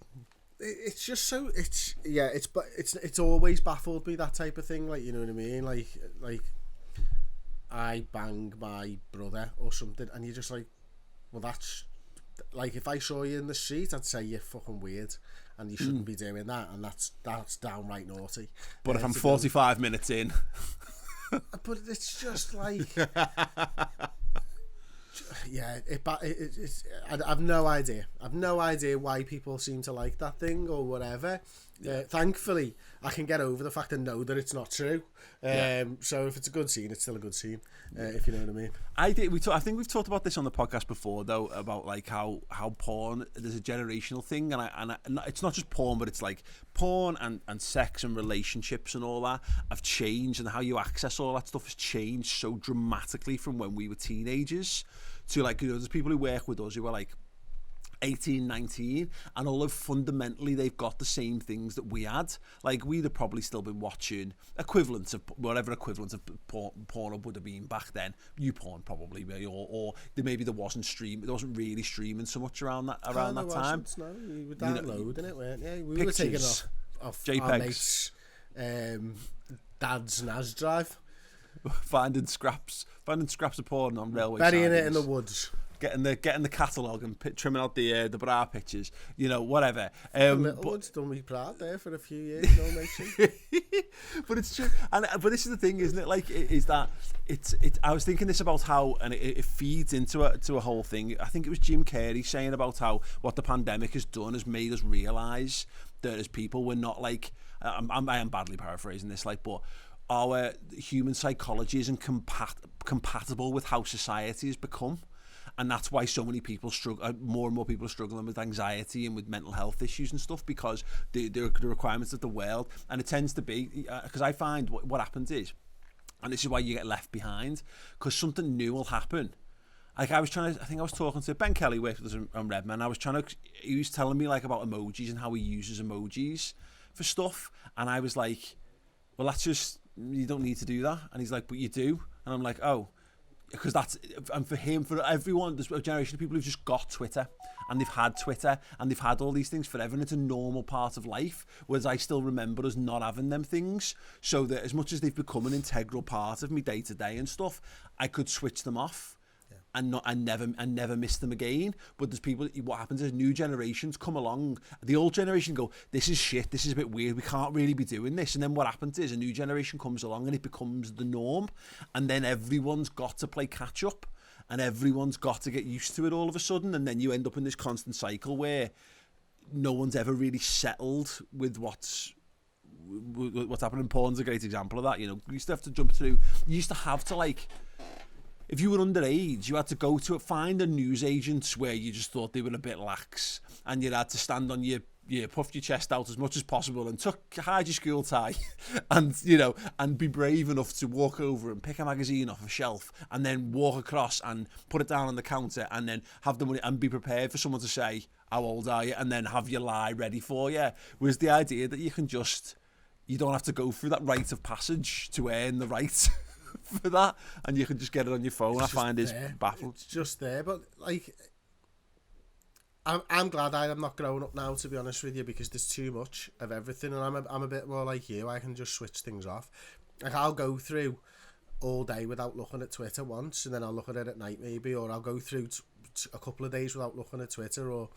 it's just so, it's always baffled me, that type of thing, like, you know what I mean, like I bang my brother or something, and you're just like, well, that's like, if I saw you in the street, I'd say you're fucking weird and you shouldn't be doing that, and that's downright naughty. But if I'm 45 minutes in, but it's just like, yeah, I've no idea. I've no idea why people seem to like that thing or whatever. Thankfully, I can get over the fact and know that it's not true. So if it's a good scene, it's still a good scene, if you know what I mean. I think we've talked about this on the podcast before, though, about like how porn, there's a generational thing, and it's not just porn, but it's like porn and sex and relationships and all that have changed, and how you access all that stuff has changed so dramatically from when we were teenagers to, like, you know, there's people who work with us who are like 18, 19, and although fundamentally they've got the same things that we had, like, we'd have probably still been watching equivalents of whatever equivalent of porn would have been back then. YouPorn probably, or maybe there wasn't really streaming so much around that time. No, we were downloading it, weren't you? We were taking off JPEGs. Our mates' dad's NAS drive, finding scraps of porn on railway burying sidings. It in the woods. Getting the catalogue and trimming out the bra pictures, you know, whatever. Littlewood's done me proud there for a few years, no mention. But it's true, but this is the thing, isn't it? Like, is that it's. I was thinking this about how, and it feeds into a whole thing. I think it was Jim Carrey saying about how what the pandemic has done has made us realise that as people we're not like. I am badly paraphrasing this, like, but our human psychology isn't compatible with how society has become. and that's why so many people struggle. More and more people are struggling with anxiety and with mental health issues and stuff, because the requirements of the world. And it tends to be because I find what happens is, and this is why you get left behind, because something new will happen. Like I think I was talking to Ben Kelly, worked with us on Redman. He was telling me like about emojis and how he uses emojis for stuff, and I was like, well, that's just, you don't need to do that. And he's like, but you do. And I'm like, oh, because that's, and for him, for everyone, there's a generation of people who've just got Twitter, and they've had Twitter, and they've had all these things forever, and it's a normal part of life, whereas I still remember us not having them things, so that as much as they've become an integral part of me day to day and stuff, I could switch them off. And never miss them again. But there's people, what happens is new generations come along, the old generation go, this is shit, this is a bit weird, we can't really be doing this. And then what happens is a new generation comes along and it becomes the norm, and then everyone's got to play catch up, and everyone's got to get used to it all of a sudden, and then you end up in this constant cycle where no one's ever really settled with what's happening. Porn's a great example of that. You know, you used to have to jump through, you used to have to, like, if you were underage, you had to go to find a newsagent where you just thought they were a bit lax, and you had to stand on your puff your chest out as much as possible and hide your school tie, and and be brave enough to walk over and pick a magazine off a shelf, and then walk across and put it down on the counter, and then have the money and be prepared for someone to say, how old are you, and then have your lie ready for you. Whereas the idea that you don't have to go through that rite of passage to earn the right for that, and you can just get it on your phone, I find is baffling. It's just there, but like, I'm glad I am not growing up now, to be honest with you, because there's too much of everything, and I'm a bit more like you. I can just switch things off. Like, I'll go through all day without looking at Twitter once, and then I'll look at it at night maybe, or I'll go through a couple of days without looking at Twitter, or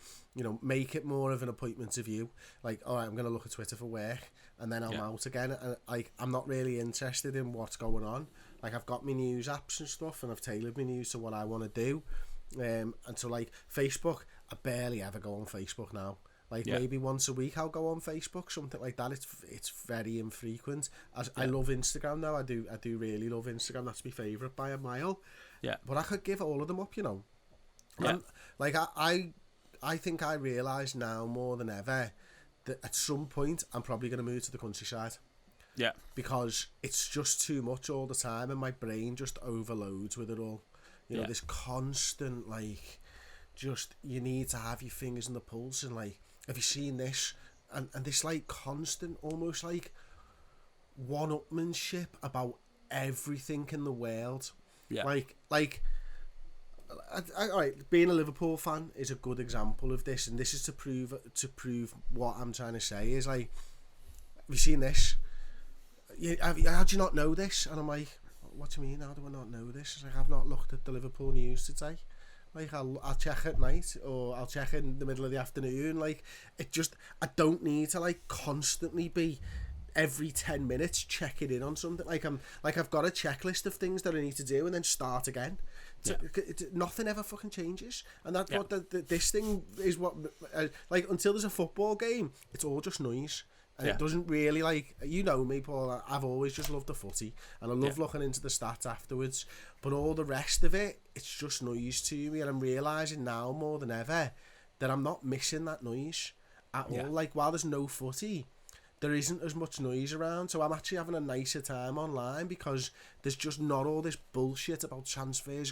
make it more of an appointment of you. Like, all right, I'm going to look at Twitter for work, and then I'm out again, and like, I'm not really interested in what's going on. Like, I've got my news apps and stuff, and I've tailored my news to what I want to do. And so, like, Facebook, I barely ever go on Facebook now. Like, maybe once a week I'll go on Facebook, something like that. It's very infrequent. I love Instagram now. I do really love Instagram. That's my favourite by a mile. Yeah. But I could give all of them up, Yeah. And, like, I think I realise now more than ever that at some point I'm probably going to move to the countryside. Yeah. Because it's just too much all the time, and my brain just overloads with it all. This constant, like, just, you need to have your fingers in the pulse, and like, have you seen this? And this, like, constant, almost like one-upmanship about everything in the world. Yeah. Like, alright, being a Liverpool fan is a good example of this, and this is to prove what I'm trying to say is, like, have you seen this? How do you not know this? And I'm like, what do you mean, how do I not know this? It's like, I've not looked at the Liverpool news today. Like, I'll check at night, or I'll check in the middle of the afternoon. Like, I don't need to, like, constantly be every 10 minutes checking in on something. I've got a checklist of things that I need to do, and then start again. Nothing ever fucking changes, and that's what this thing is. What like, until there's a football game, it's all just noise. And it doesn't really, like, me, Paul, I've always just loved the footy, and I love looking into the stats afterwards, but all the rest of it, it's just noise to me, and I'm realising now more than ever that I'm not missing that noise at all. Like, while there's no footy, there isn't as much noise around, so I'm actually having a nicer time online, because there's just not all this bullshit about transfers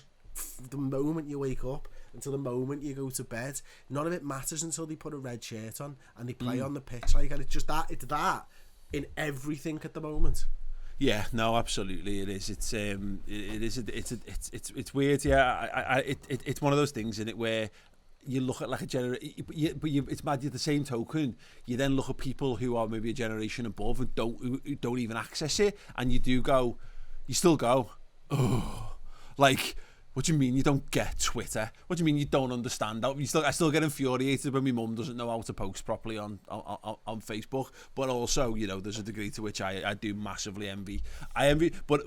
the moment you wake up until the moment you go to bed. None of it matters until they put a red shirt on and they play on the pitch. Like, and it's that in everything at the moment. Yeah, no, absolutely, it is. It's weird. Yeah, it's one of those things in it where you look at, like, a generation, but it's mad. At the same token, you then look at people who are maybe a generation above and don't even access it, and you still go, oh, like, what do you mean you don't get Twitter? What do you mean you don't understand? I still get infuriated when my mum doesn't know how to post properly on Facebook. But also, there's a degree to which I do massively envy. But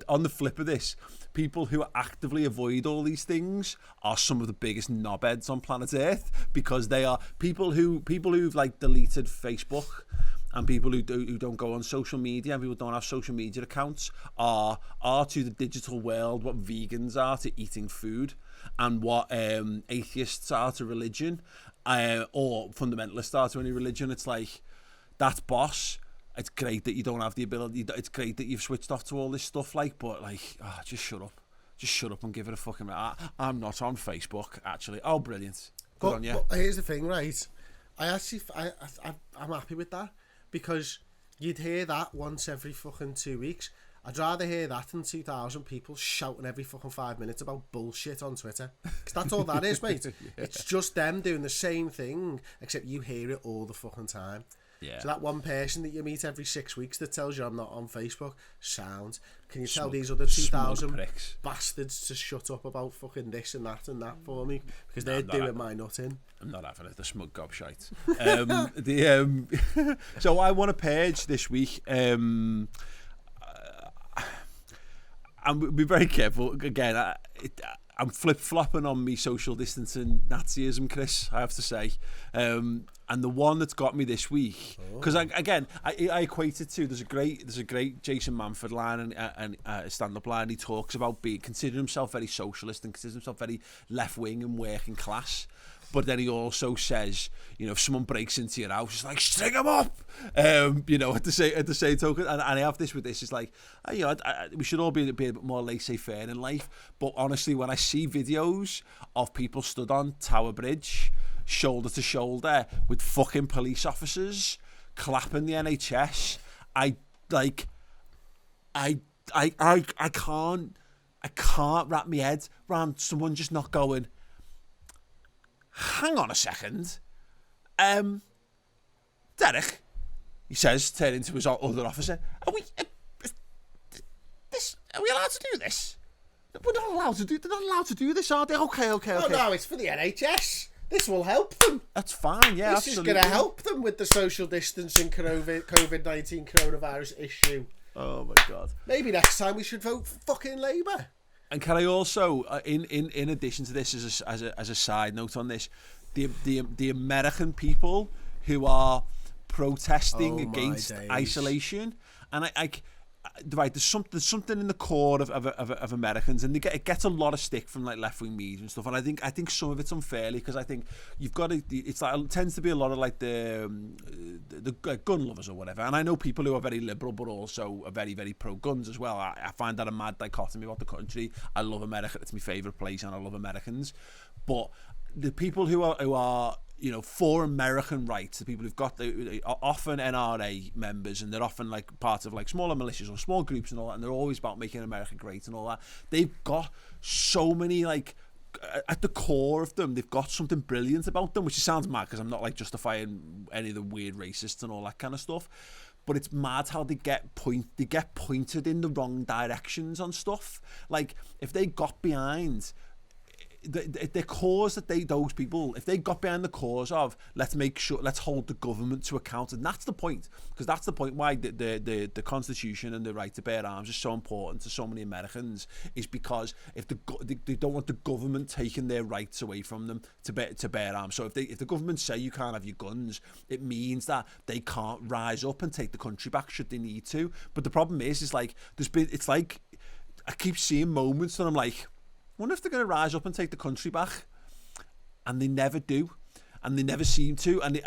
on the flip of this, people who actively avoid all these things are some of the biggest knobheads on planet Earth, because they are people who've, like, deleted Facebook, and people who don't go on social media, and people who don't have social media accounts are to the digital world what vegans are to eating food. and what atheists are to religion, or fundamentalists are to any religion. It's like, that's boss. It's great that you don't have the ability. It's great that you've switched off to all this stuff, like, but like, just shut up. Just shut up and give it a fucking... I'm not on Facebook, actually. Oh, brilliant. Good on you. But here's the thing, right? I'm happy with that, because you'd hear that once every fucking 2 weeks. I'd rather hear that than 2,000 people shouting every fucking 5 minutes about bullshit on Twitter. Because that's all that is, mate. Yeah. It's just them doing the same thing, except you hear it all the fucking time. Yeah. So that one person that you meet every 6 weeks that tells you I'm not on Facebook, sound. Can you tell these other 2,000 bastards to shut up about fucking this and that for me? Because they're doing my nutting. I'm not having it, the smug gobshite. So I want a page this week. And be very careful. Again, I'm flip-flopping on me social distancing Nazism, Chris, I have to say. And the one that's got me this week, because I equate it to, there's a great Jason Manford line and stand-up line. He talks about considering himself very socialist and considers himself very left-wing and working class. But then he also says, if someone breaks into your house, it's like, string them up. At the same token, and I have this with this, it's like, we should all be a bit more laissez-faire in life. But honestly, when I see videos of people stood on Tower Bridge, shoulder to shoulder with fucking police officers, clapping the NHS, I can't wrap my head around someone just not going, hang on a second. Derek, he says, turning to his other officer, are we allowed to do this? We're not allowed to do. They're not allowed to do this, are they? Okay. Oh, no, it's for the NHS. This will help them. That's fine, yeah, this absolutely. This is going to help them with the social distancing COVID-19 coronavirus issue. Oh my God. Maybe next time we should vote for fucking Labour. And can I also, in addition to this, as a side note on this, the American people who are protesting against isolation, and there's something in the core of Americans, and it gets a lot of stick from like left wing media and stuff, and I think some of it's unfairly, because I think you've got it tends to be a lot of like the gun lovers or whatever, and I know people who are very liberal but also are very, very pro guns as well. I find that a mad dichotomy about the country. I love America, it's my favourite place, and I love Americans, but the people who are for American rights, the people who've got are often NRA members, and they're often like part of like smaller militias or small groups and all that, and they're always about making America great and all that. They've got so many, like, at the core of them, they've got something brilliant about them, which sounds mad because I'm not like justifying any of the weird racists and all that kind of stuff. But it's mad how they get pointed in the wrong directions on stuff. Like, if they got behind the cause that those people, if they got behind the cause of let's hold the government to account, and that's the point, because that's the point why the Constitution and the right to bear arms is so important to so many Americans, is because if they don't want the government taking their rights away from them to bear arms. So if the government say you can't have your guns, it means that they can't rise up and take the country back should they need to. But the problem is like it's like I keep seeing moments that I'm like, I wonder if they're going to rise up and take the country back, and they never do, and they never seem to. And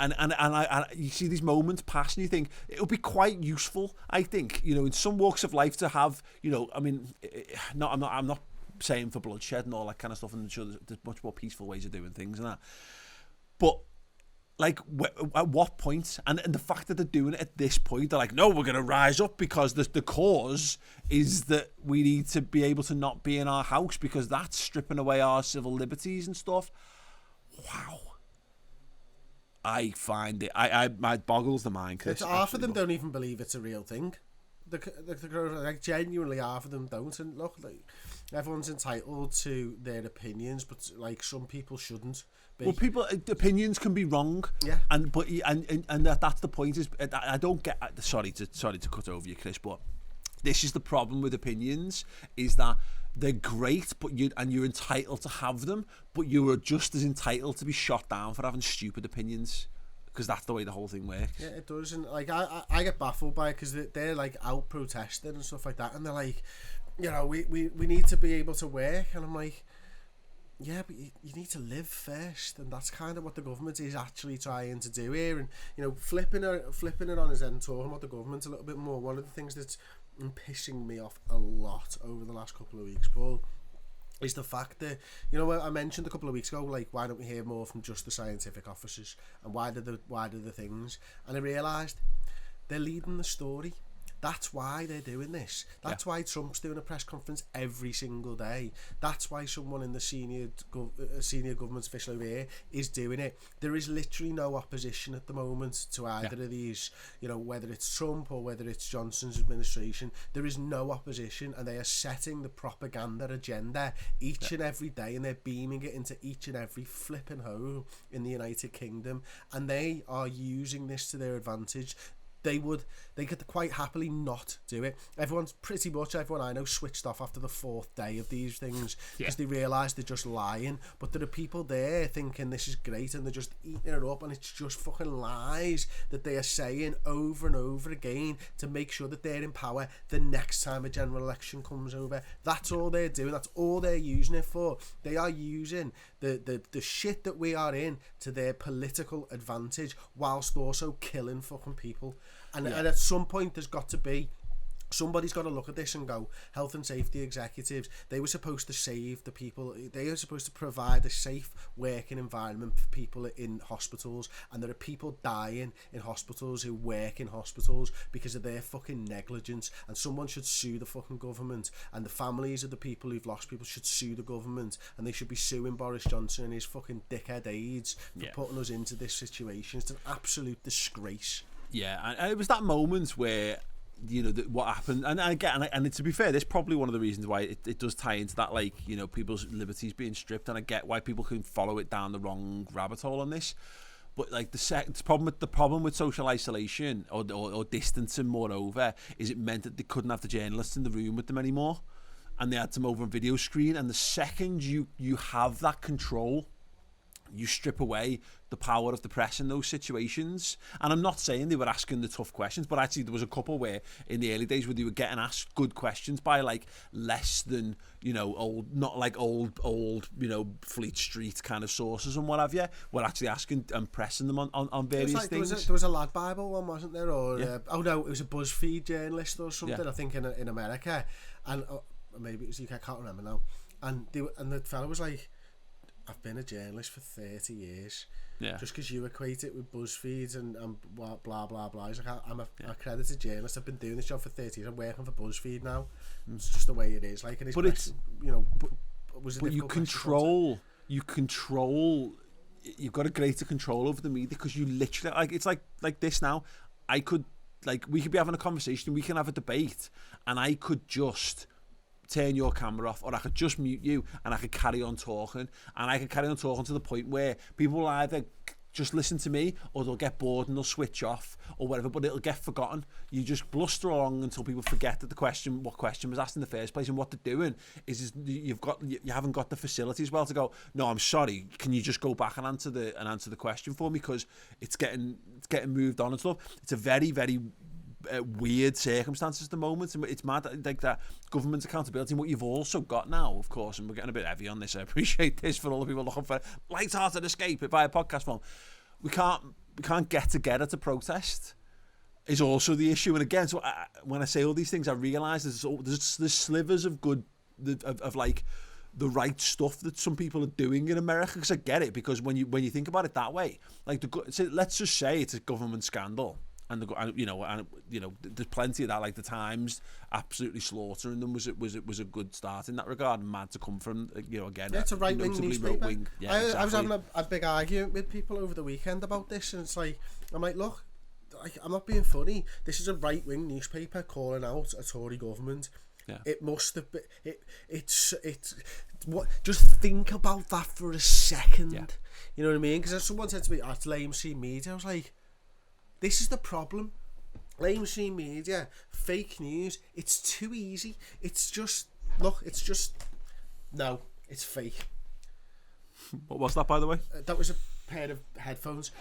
you see these moments pass, and you think it would be quite useful. I think in some walks of life to have, I mean, I'm not saying for bloodshed and all that kind of stuff, and I'm sure there's much more peaceful ways of doing things and that. But like, at what point? And the fact that they're doing it at this point, they're like, no, we're going to rise up because the cause is that we need to be able to not be in our house because that's stripping away our civil liberties and stuff. Wow. I find it, it boggles the mind, Chris. Half of them don't even believe it's a real thing. Like, genuinely, half of them don't. And look, like, everyone's entitled to their opinions, but like, some people shouldn't be. Well, opinions can be wrong. Yeah. And that's the point. Is I don't get. Sorry to cut over you, Chris, but this is the problem with opinions: is that they're great, but you're entitled to have them, but you are just as entitled to be shot down for having stupid opinions. Because that's the way the whole thing works. Yeah, it does. And like, I get baffled by it because they're like out protesting and stuff like that, and they're like, we need to be able to work, and I'm like, Yeah, but you need to live first, and that's kind of what the government is actually trying to do here. And flipping it on his end, talking about the government a little bit more. One of the things that's pissing me off a lot over the last couple of weeks, Paul, is the fact that I mentioned a couple of weeks ago, like, why don't we hear more from just the scientific officers, and why do the things? And I realised they're leading the story. That's why they're doing this. That's why Trump's doing a press conference every single day. That's why someone in the senior government official over here is doing it. There is literally no opposition at the moment to either of these, whether it's Trump or whether it's Johnson's administration. There is no opposition, and they are setting the propaganda agenda each and every day, and they're beaming it into each and every flipping hole in the United Kingdom, and they are using this to their advantage. They could quite happily not do it. Pretty much everyone I know switched off after the 4th day of these things because they realise they're just lying. But there are people there thinking this is great, and they're just eating it up, and it's just fucking lies that they are saying over and over again to make sure that they're in power the next time a general election comes over. That's all they're doing. That's all they're using it for. They are using the shit that we are in to their political advantage, whilst also killing fucking people. And at some point somebody's got to look at this and go, health and safety executives, they were supposed to save the people. They are supposed to provide a safe working environment for people in hospitals, and there are people dying in hospitals who work in hospitals because of their fucking negligence, and someone should sue the fucking government, and the families of the people who've lost people should sue the government, and they should be suing Boris Johnson and his fucking dickhead aides for putting us into this situation. It's an absolute disgrace. Yeah, and it was that moment where what happened, and again, and to be fair, this is probably one of the reasons why it does tie into that, like, people's liberties being stripped, and I get why people can follow it down the wrong rabbit hole on this. But like the problem with social isolation or distancing, moreover, is it meant that they couldn't have the journalists in the room with them anymore, and they had them over a video screen. And the second you have that control, you strip away the power of the press in those situations. And I'm not saying they were asking the tough questions, but actually there was a couple where in the early days where they were getting asked good questions by like less than old, not like old Fleet Street kind of sources and what have you, were actually asking and pressing them on various things. There was a Lad Bible one, wasn't there? Or oh no, it was a BuzzFeed journalist or something, I think in America, and maybe it was UK, I can't remember now. And the fellow was like, I've been a journalist for 30 years. Yeah. Just because you equate it with BuzzFeed and blah, blah, blah, blah. He's like, I'm a accredited journalist. I've been doing this job for 30 years. I'm working for BuzzFeed now. It's just the way it is. Like, and but it's, but you control, you've got a greater control over the media, because you literally, like, it's like this now. We could be having a conversation, we can have a debate, and I could just turn your camera off, or I could just mute you, and I could carry on talking, and I could carry on talking to the point where people will either just listen to me, or they'll get bored and they'll switch off or whatever, but it'll get forgotten. You just bluster along until people forget that what question was asked in the first place. And what they're doing is you haven't got the facilities well to go, no, I'm sorry, can you just go back and answer the question for me, because it's getting moved on and stuff. It's a very, very weird circumstances at the moment, and it's mad, like that government accountability. And what you've also got now, of course, and we're getting a bit heavy on this, I appreciate this, for all the people looking for light-hearted escape via podcast form, we can't get together to protest is also the issue. And again, so when I say all these things, I realise there's slivers of good of like the right stuff that some people are doing in America, because I get it, because when you think about it that way, like let's just say it's a government scandal. And there's plenty of that. Like the Times absolutely slaughtering them was a good start in that regard. Mad to come from again. It's a right wing newspaper. I was having a big argument with people over the weekend about this, and it's like, I'm like, look, I'm not being funny. This is a right wing newspaper calling out a Tory government. Yeah. It must have been. It's what. Just think about that for a second. Yeah. You know what I mean? Because someone said to me, "It's mainstream media." I was like, this is the problem. Mainstream media, fake news, it's too easy. It's fake. What was that, by the way? That was a pair of headphones.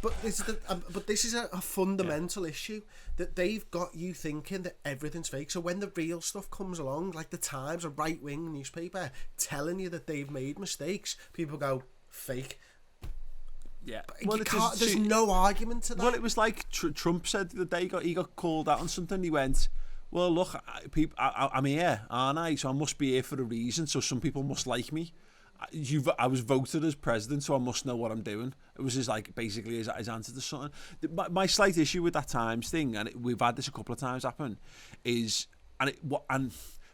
But this is a fundamental issue, that they've got you thinking that everything's fake. So when the real stuff comes along, like the Times, a right-wing newspaper, telling you that they've made mistakes, people go, fake. Yeah, well, there's no argument to that. Well, it was like Trump said the other day, he got called out on something. He went, well, look, I'm here, aren't I? So I must be here for a reason. So some people must like me. I was voted as president, so I must know what I'm doing. It was basically his answer to something. My slight issue with that Times thing, and we've had this a couple of times happen, is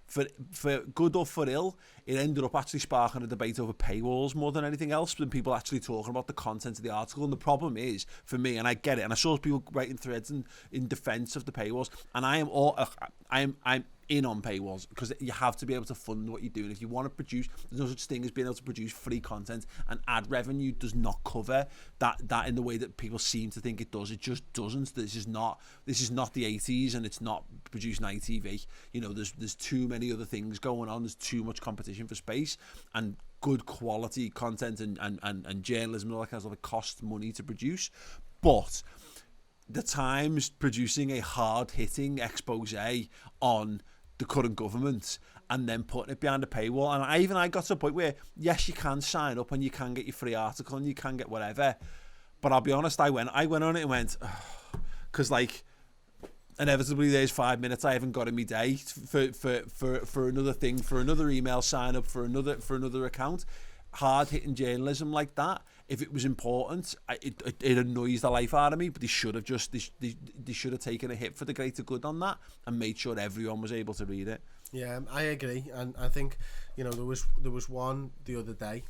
for good or for ill, it ended up actually sparking a debate over paywalls more than anything else, than people actually talking about the content of the article. And the problem is, for me, and I get it, and I saw people writing threads in defence of the paywalls, and I'm in on paywalls, because you have to be able to fund what you're doing. If you want to produce, there's no such thing as being able to produce free content, and ad revenue does not cover that in the way that people seem to think it does. It just doesn't. This is not the 80s, and it's not producing ITV. You know, there's too many other things going on. There's too much competition for space, and good quality content and journalism and all that kind of stuff, it costs money to produce. But the Times producing a hard-hitting expose on the current government and then putting it behind a paywall, and I got to a point where, yes, you can sign up and you can get your free article and you can get whatever, but I'll be honest, I went on it and went, because inevitably there's 5 minutes I haven't got in my day for another thing, for another email sign up, for another account. Hard-hitting journalism like that, if it was important, it annoys the life out of me. But they should have taken a hit for the greater good on that and made sure everyone was able to read it. Yeah, I agree, and I think, you know, there was one the other day,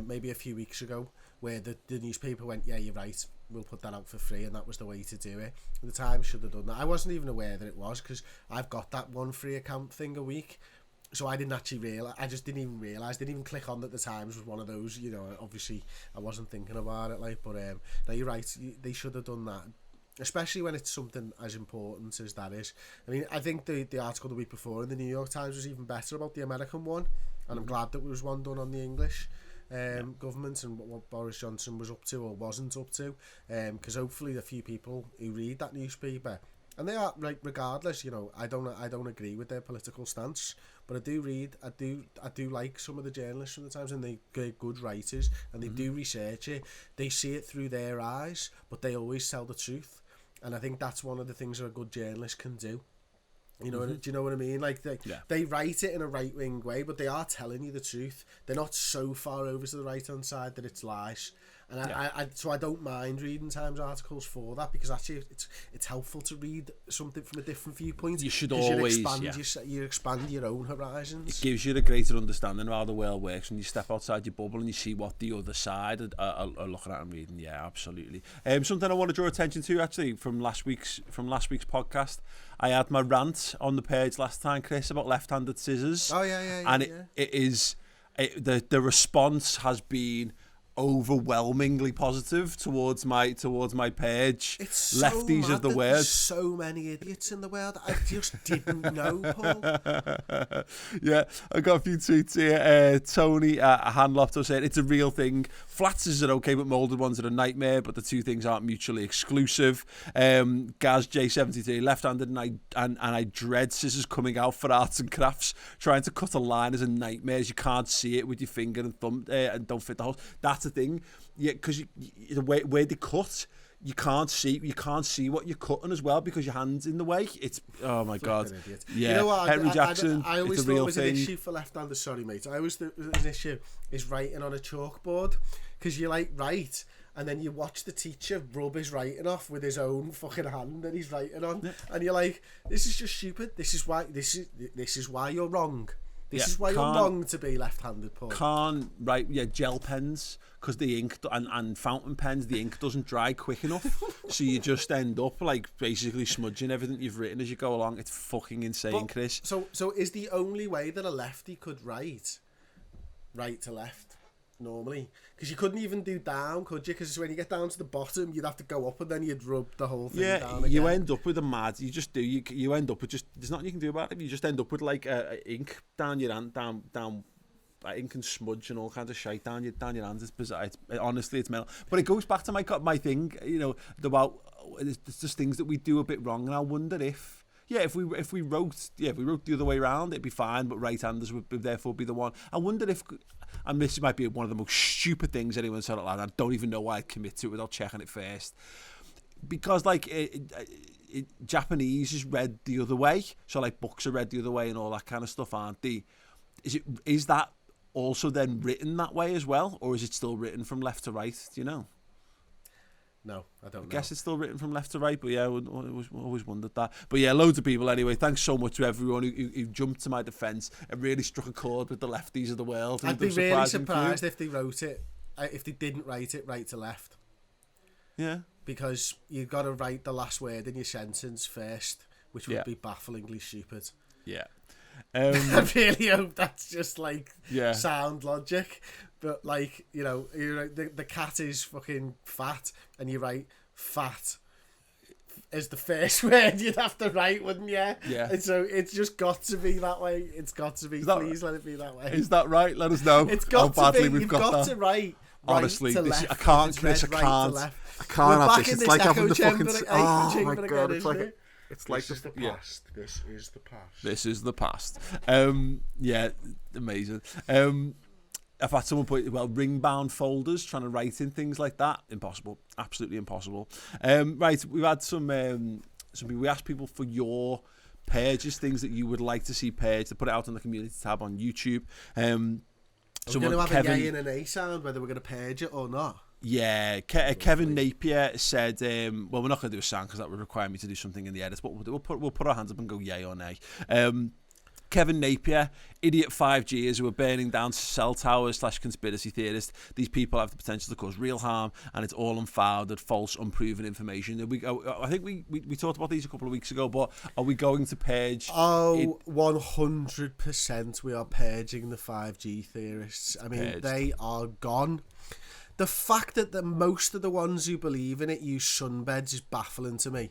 maybe a few weeks ago, where the newspaper went, yeah, you're right, we'll put that out for free, and that was the way to do it. The Times should have done that. I wasn't even aware that it was, because I've got that one free account thing a week. So I didn't actually realise, didn't even click on that the Times was one of those, you know. Obviously I wasn't thinking about it, like, but no, you're right, they should have done that, especially when it's something as important as that is. I mean, I think the article the week before in the New York Times was even better about the American one, and I'm glad that there was one done on the English government and what Boris Johnson was up to or wasn't up to, because hopefully a few people who read that newspaper, and they are, like, regardless, you know, I don't agree with their political stance, but I do like some of the journalists from the Times, and they're good writers, and they do research it. They see it through their eyes, but they always tell the truth, and I think that's one of the things that a good journalist can do. You know, do you know what I mean? Like, they write it in a right-wing way, but they are telling you the truth. They're not so far over to the right-hand side that it's lies. And so I don't mind reading Times articles for that, because actually it's helpful to read something from a different viewpoint. You should always you expand your own horizons. It gives you a greater understanding of how the world works when you step outside your bubble and you see what the other side are looking at and reading. Yeah, absolutely. Something I want to draw attention to, actually, from last week's podcast. I had my rant on the page last time, Chris, about left-handed scissors. Oh yeah. And it is the response has been overwhelmingly positive towards my page. It's so lefties of the world. There's so many idiots in the world. I just didn't know, Paul. Yeah, I got a few tweets here. Tony Hanlopto said it's a real thing. Flat scissors are okay, but moulded ones are a nightmare. But the two things aren't mutually exclusive. Gaz J73, left-handed, and I dread scissors coming out for arts and crafts. Trying to cut a line is a nightmare, as you can't see it with your finger and thumb and don't fit the holes. That's the thing, yeah, because the way they cut, you can't see what you're cutting as well, because your hand's in the way. It's, oh my god, yeah. You know what, Henry Jackson, I always it's a thought real it was thing. an issue for left-handers. Sorry, mate. I always thought it was an issue is writing on a chalkboard, because you write, and then you watch the teacher rub his writing off with his own fucking hand that he's writing on, and you're like, this is just stupid. This is why you're wrong. This is why you're wrong to be left-handed, Paul. Can't write, gel pens, because the ink and fountain pens, the ink doesn't dry quick enough, so you just end up basically smudging everything you've written as you go along. It's fucking insane, Chris. So is the only way that a lefty could write right to left normally? Because you couldn't even do down, could you? Because when you get down to the bottom, you'd have to go up, and then you'd rub the whole thing down again. You end up with a mad. You just do. You end up with just. There's nothing you can do about it. You just end up with ink down your hand, down like ink and smudge and all kinds of shite down your hands. It's bizarre. Honestly, it's mental. But it goes back to my thing, you know, about it's just things that we do a bit wrong, and I wonder if we wrote the other way around, it'd be fine, but right-handers would therefore be the one. I wonder if, and this might be one of the most stupid things anyone said out loud, I don't even know why I'd commit to it without checking it first. Because, like, Japanese is read the other way, so, like, books are read the other way and all that kind of stuff, aren't they? Is that also then written that way as well, or is it still written from left to right, do you know? No, I don't know. I guess it's still written from left to right, but yeah, I always wondered that. But yeah, loads of people anyway. Thanks so much to everyone who jumped to my defence and really struck a chord with the lefties of the world. I'd be really surprised if they wrote it, if they didn't write it right to left. Yeah. Because you've got to write the last word in your sentence first, which would be bafflingly stupid. Yeah. I really hope that's just like sound logic. But like, you know, the cat is fucking fat, and you write fat as the first word you'd have to write, wouldn't you? Yeah. And so it's just got to be that way. It's got to be. Please let it be that way. Is that right? Let us know. It's got how badly to be. You've got to write. Honestly, right to this, left. I can't, Chris. I can't. Right I can't have this. It's like having the fucking. Oh my god! It's like. It's like this is the past. Yeah. This is the past. This is the past. Yeah, amazing. I've had someone put, ring-bound folders, trying to write in things like that. Impossible. Absolutely impossible. Right, we've had some people, we asked people for your pages, things that you would like to see paged, to put it out on the community tab on YouTube. We're going to have a yay and an A sound, whether we're going to page it or not. Yeah, Kevin Napier said, well, we're not going to do a sound because that would require me to do something in the edits, but we'll put our hands up and go yay or nay. Kevin Napier, idiot 5Gers who are burning down cell towers / conspiracy theorists. These people have the potential to cause real harm, and it's all unfounded, false, unproven information. I think we talked about these a couple of weeks ago, but are we going to page? Oh, 100% we are paging the 5G theorists. I mean, they are gone. The fact that most of the ones who believe in it use sunbeds is baffling to me.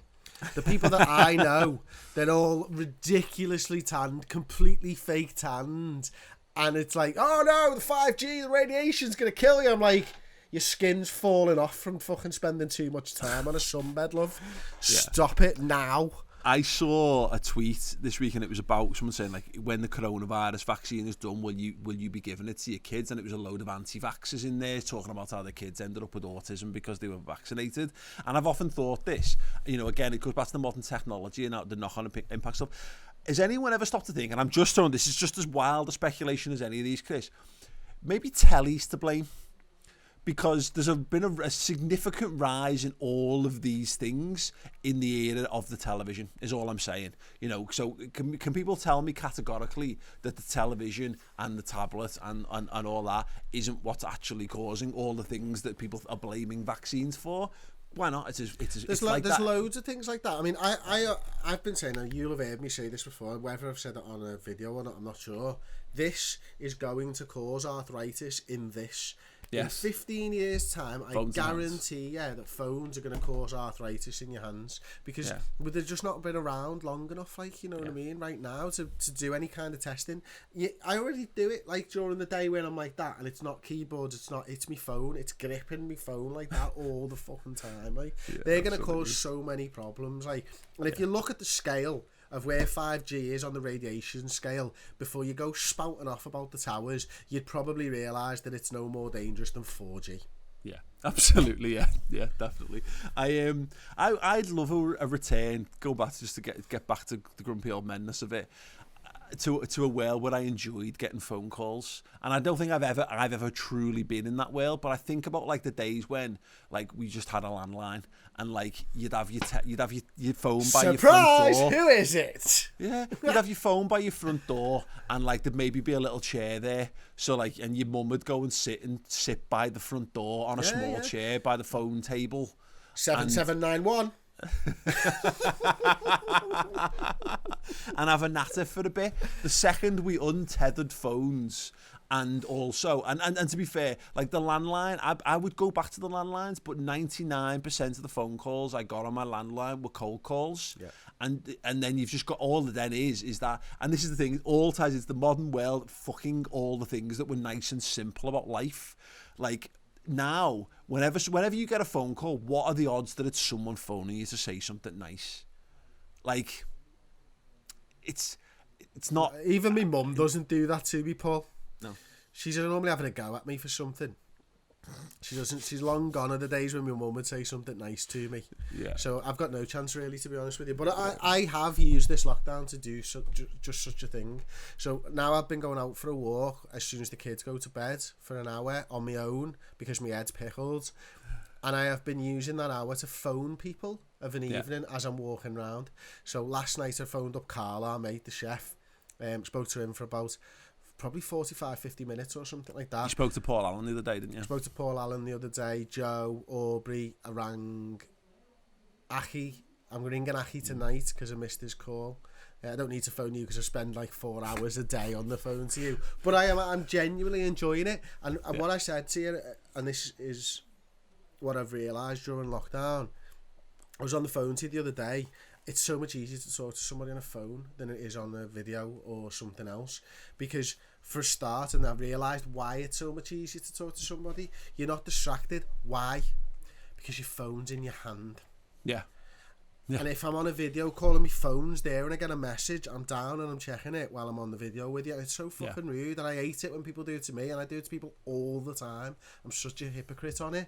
The people that I know, they're all ridiculously tanned, completely fake tanned. And it's like, oh no, the 5G, the radiation's going to kill you. I'm like, your skin's falling off from fucking spending too much time on a sunbed, love. Yeah. Stop it now. I saw a tweet this week, and it was about someone saying, like, when the coronavirus vaccine is done, will you be giving it to your kids? And it was a load of anti-vaxxers in there talking about how their kids ended up with autism because they were vaccinated. And I've often thought this, you know, again, it goes back to the modern technology and the knock-on impact stuff. Has anyone ever stopped to think, and I'm just throwing, this is just as wild a speculation as any of these, Chris, maybe telly's to blame? Because there's been a significant rise in all of these things in the era of the television, is all I'm saying. You know, so can people tell me categorically that the television and the tablet and all that isn't what's actually causing all the things that people are blaming vaccines for? Why not? There's loads of things like that. I mean, I've been saying, and you'll have heard me say this before, whether I've said it on a video or not, I'm not sure. This is going to cause arthritis in this. Yes. In 15 years' time, phones, I guarantee that phones are going to cause arthritis in your hands because they've just not been around long enough, like, you know what I mean, right now to do any kind of testing. I already do it, like, during the day when I'm like that, and it's not keyboards, it's my phone, it's gripping my phone like that all the fucking time. Like, they're going to cause so many problems. Like, and if you look at the scale of where 5G is on the radiation scale, before you go spouting off about the towers, you'd probably realise that it's no more dangerous than 4G. Yeah, absolutely. Yeah, definitely. I'd love a return. Go back just to get back to the grumpy old menness of it. To a world where I enjoyed getting phone calls, and I don't think I've ever truly been in that world. But I think about, like, the days when, like, we just had a landline, and, like, you'd have your phone by your front door. Surprise! Who is it? Yeah, you'd have your phone by your front door, and, like, there'd maybe be a little chair there. So, like, and your mum would go and sit by the front door on a small chair by the phone table. 7791. And have a natter for a bit. The second we untethered phones And also, and to be fair, like the landline, I would go back to the landlines, but 99% of the phone calls I got on my landline were cold calls. Yeah. And then you've just got all that then is that, and this is the thing, all ties into the modern world, fucking all the things that were nice and simple about life. Like now, whenever you get a phone call, what are the odds that it's someone phoning you to say something nice? Like, it's not. Even my mum doesn't do that to me, Paul. No. She's normally having a go at me for something. She doesn't. She's long gone are the days when my mum would say something nice to me. Yeah. So I've got no chance really, to be honest with you. But I have used this lockdown to do just such a thing. So now I've been going out for a walk as soon as the kids go to bed for an hour on my own because my head's pickled. And I have been using that hour to phone people of an evening as I'm walking around. So last night I phoned up Carl, our mate, the chef. Spoke to him for about probably 45-50 minutes or something like that. You spoke to Paul Allen the other day, didn't you? I spoke to Paul Allen the other day, Joe, Aubrey. I rang Aki. I'm ringing Aki tonight because I missed his call. I don't need to phone you because I spend like 4 hours a day on the phone to you. But I'm genuinely enjoying it. And what I said to you, and this is what I've realised during lockdown, I was on the phone to you the other day. It's so much easier to talk to somebody on a phone than it is on a video or something else. Because for a start, and I've realised why it's so much easier to talk to somebody, you're not distracted. Why? Because your phone's in your hand. Yeah. And if I'm on a video call and my phone's there and I get a message, I'm down and I'm checking it while I'm on the video with you. It's so fucking rude, and I hate it when people do it to me, and I do it to people all the time. I'm such a hypocrite on it.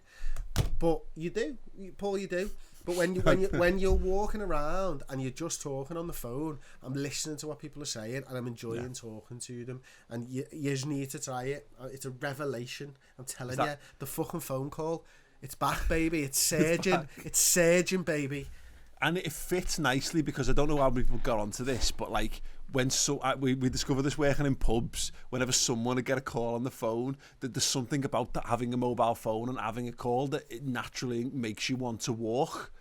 But you do, Paul, you do. But when you're walking around and you're just talking on the phone, I'm listening to what people are saying and I'm enjoying talking to them. And you just need to try it. It's a revelation. I'm telling you, the fucking phone call, it's back, baby. It's surging. It's surging, baby. And it fits nicely because I don't know how many people got onto this, but like when we discovered this working in pubs, whenever someone would get a call on the phone, that there's something about that, having a mobile phone and having a call, that it naturally makes you want to walk.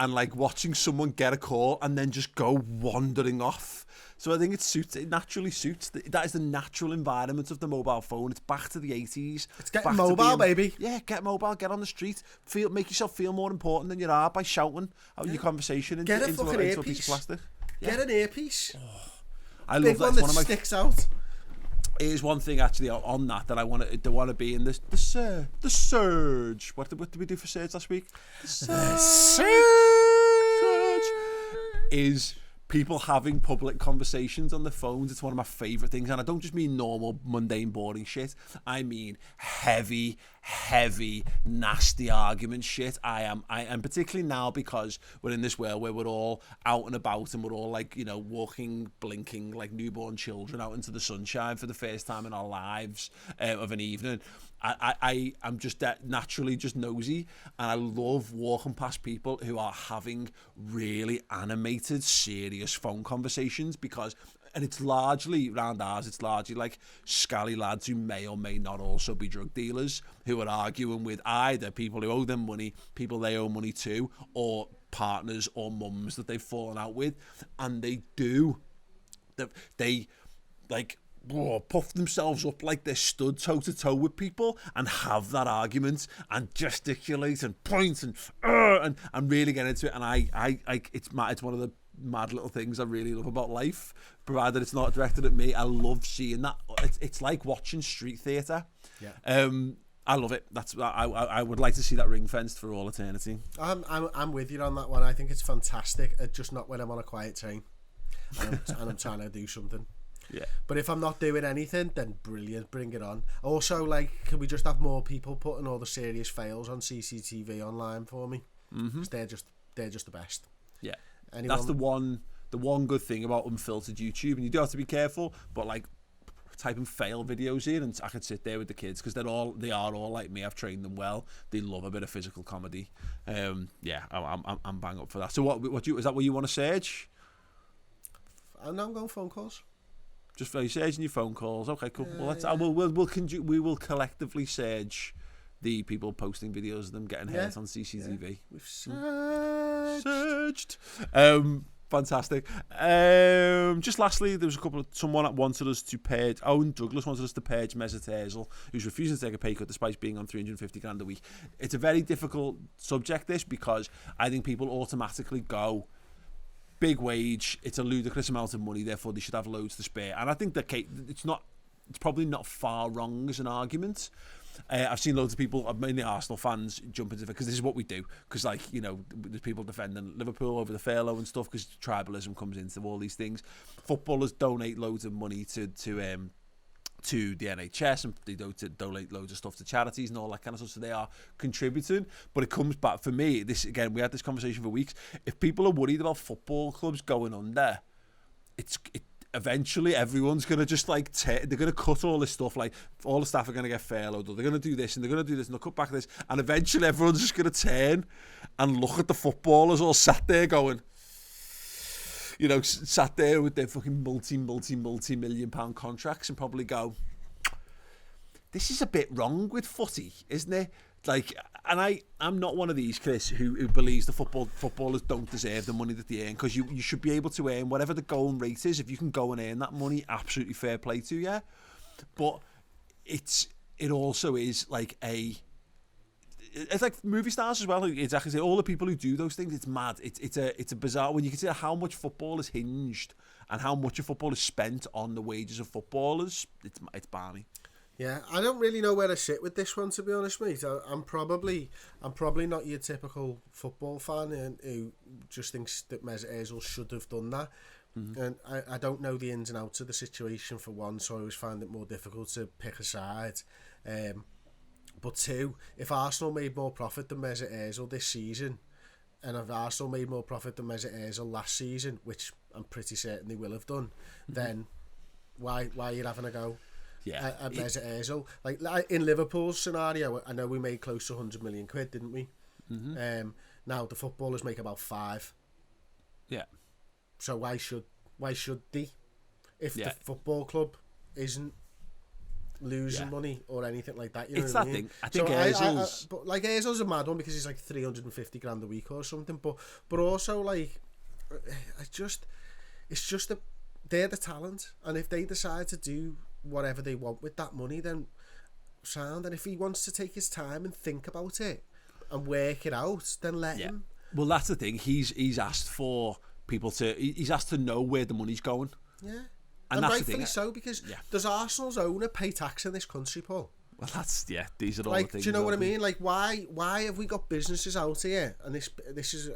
And like watching someone get a call and then just go wandering off. So I think it naturally suits. That is the natural environment of the mobile phone. It's back to the 80s. It's getting mobile, baby. Yeah, get mobile, get on the street. Make yourself feel more important than you are by shouting out your conversation into a piece of plastic. Get an earpiece. Oh, I big love that. One that sticks out. Here's one thing actually on that I want to be in the surge. What did we do for surge last week? The surge is people having public conversations on the phones. It's one of my favourite things, and I don't just mean normal, mundane, boring shit. I mean heavy, nasty argument shit. I am particularly now because we're in this world where we're all out and about and we're all like, you know, walking, blinking like newborn children out into the sunshine for the first time in our lives of an evening. I'm just naturally just nosy, and I love walking past people who are having really animated, serious phone conversations and it's largely, around ours, it's largely like scally lads who may or may not also be drug dealers who are arguing with either people who owe them money, people they owe money to, or partners or mums that they've fallen out with. And they puff themselves up like they're stood toe to toe with people and have that argument and gesticulate and point and really get into it. And it's one of the mad little things I really love about life, provided it's not directed at me. I love seeing that. It's like watching street theatre. Yeah. I love it. I would like to see that ring fenced for all eternity. I'm with you on that one. I think it's fantastic. Just not when I'm on a quiet train and I'm trying to do something. Yeah. But if I'm not doing anything, then brilliant, bring it on. Also, like, can we just have more people putting all the serious fails on CCTV online for me? Mm-hmm. 'Cause they're just the best. Yeah. That's the one good thing about unfiltered YouTube, and you do have to be careful, but like typing fail videos in and I could sit there with the kids because they are all like me. I've trained them well. They love a bit of physical comedy. Yeah, I'm bang up for that. So is that what you want to surge? I'm going phone calls. Just for surging your phone calls. Okay, cool. Well, we will collectively surge the people posting videos of them getting hurt on CCTV. We've surged. Fantastic. Just lastly, there was someone wanted us to purge. Owen Douglas wanted us to purge Mesut Ozil, who's refusing to take a pay cut despite being on 350 grand a week. It's a very difficult subject, this, because I think people automatically go, big wage, it's a ludicrous amount of money, therefore they should have loads to spare. And I think that it's probably not far wrong as an argument. I've seen loads of people, mainly Arsenal fans, jump into it because this is what we do. Because, like, you know, there's people defending Liverpool over the furlough and stuff because tribalism comes into all these things. Footballers donate loads of money to the NHS, and they donate loads of stuff to charities and all that kind of stuff. So they are contributing. But it comes back, for me, this again, we had this conversation for weeks. If people are worried about football clubs going under, eventually everyone's going to just like they're going to cut all this stuff, like all the staff are going to get furloughed, or they're going to do this and they're going to do this and they'll cut back this, and eventually everyone's just going to turn and look at the footballers all sat there going, you know, sat there with their fucking multi-million pound contracts and probably go, this is a bit wrong with footy, isn't it? Like, and I'm not one of these, Chris, who believes the footballers don't deserve the money that they earn, because you should be able to earn whatever the going rate is. If you can go and earn that money, absolutely fair play to you. But it also is like it's like movie stars as well. Exactly, all the people who do those things, it's mad. It's a bizarre, when you consider how much football is hinged and how much of football is spent on the wages of footballers. It's balmy. Yeah, I don't really know where to sit with this one, to be honest, mate. I'm probably not your typical football fan who just thinks that Mesut Ozil should have done that. Mm-hmm. And I don't know the ins and outs of the situation, for one, so I always find it more difficult to pick a side. But two, if Arsenal made more profit than Mesut Ozil this season, and if Arsenal made more profit than Mesut Ozil last season, which I'm pretty certain they will have done, then why are you having a go? Yeah, at Mesut Ozil. Like in Liverpool's scenario, I know we made close to 100 million quid, didn't we? Mm-hmm. Now the footballers make about 5. Yeah. So why should they? If the football club isn't losing money or anything like that, you know it's what that I mean? thing. I think Ozil's... but like Ozil's a mad one because he's like 350 grand a week or something. But also like, it's just that they're the talent, and if they decide to do whatever they want with that money, then sound. And if he wants to take his time and think about it and work it out, then let him. Well, that's the thing. He's asked for people to. He's asked to know where the money's going. Yeah, and that's rightfully so, because does Arsenal's owner pay tax in this country, Paul? Well, these are all like, the things. do you know what I mean? Like, why have we got businesses out here, and this is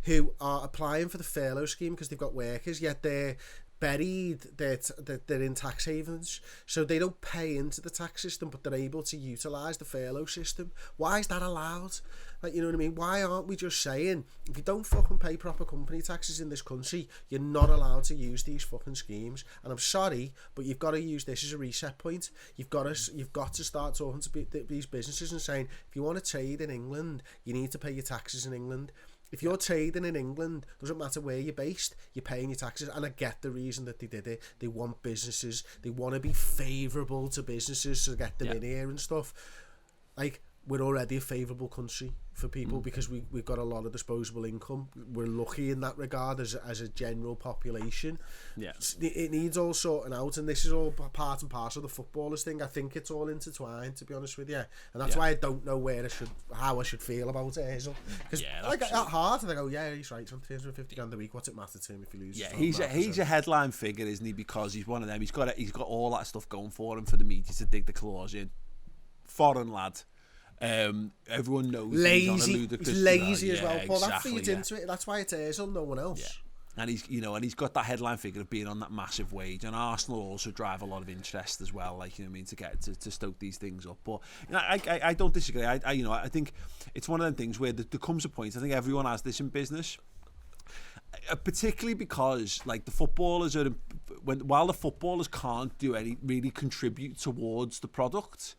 who are applying for the furlough scheme because they've got workers, yet they're buried, they're in tax havens, so they don't pay into the tax system, but they're able to utilise the furlough system. Why is that allowed? Like, you know what I mean? Why aren't we just saying, if you don't fucking pay proper company taxes in this country, you're not allowed to use these fucking schemes? And I'm sorry, but you've got to use this as a reset point. You've got to start talking to these businesses and saying, if you want to trade in England, you need to pay your taxes in England. If you're trading in England, doesn't matter where you're based, you're paying your taxes. And I get the reason that they did it. They want businesses. They want to be favourable to businesses to get them in here and stuff. Like, we're already a favourable country for people because we've got a lot of disposable income. We're lucky in that regard as a general population. Yeah, it needs all sorting out, and this is all part and parcel of the footballers thing. I think it's all intertwined, to be honest with you, and that's why I don't know how I should feel about it, Hazel. Because like at heart, I go, yeah, he's right. It's on 350 grand a week. What's it matter to him if he loses? Yeah, he's a headline figure, isn't he? Because he's one of them. He's got all that stuff going for him for the media to dig the claws in. Foreign lad. Everyone knows lazy. He's lazy as well, Paul. Exactly, that feeds into it. That's why it's Ozil, no one else. Yeah. And he's got that headline figure of being on that massive wage, and Arsenal also drive a lot of interest as well. Like, you know what I mean, to get to stoke these things up. But you know, I don't disagree. I think it's one of them things where there comes a point. I think everyone has this in business. Particularly because, like, the footballers while the footballers can't really contribute towards the product,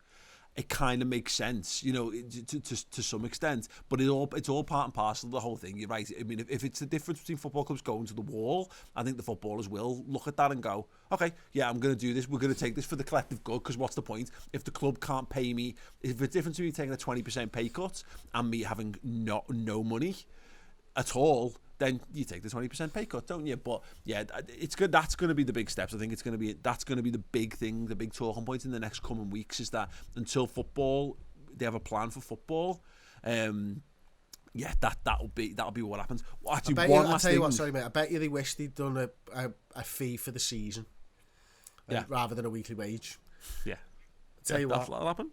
it kind of makes sense, you know, to some extent. But it's all part and parcel of the whole thing. You're right. I mean, if it's the difference between football clubs going to the wall, I think the footballers will look at that and go, okay, yeah, I'm going to do this. We're going to take this for the collective good, because what's the point? If the club can't pay me, if the difference between taking a 20% pay cut and me having no money at all, then you take the 20% pay cut, don't you? But yeah, it's good. That's going to be the big steps. I think that's going to be the big thing, the big talking point in the next coming weeks, is that until football, they have a plan for football. Yeah, that'll be what happens. Actually, I'll tell you what, sorry mate, I bet you they wish they'd done a fee for the season, rather than a weekly wage. Yeah, tell you what, that'll happen.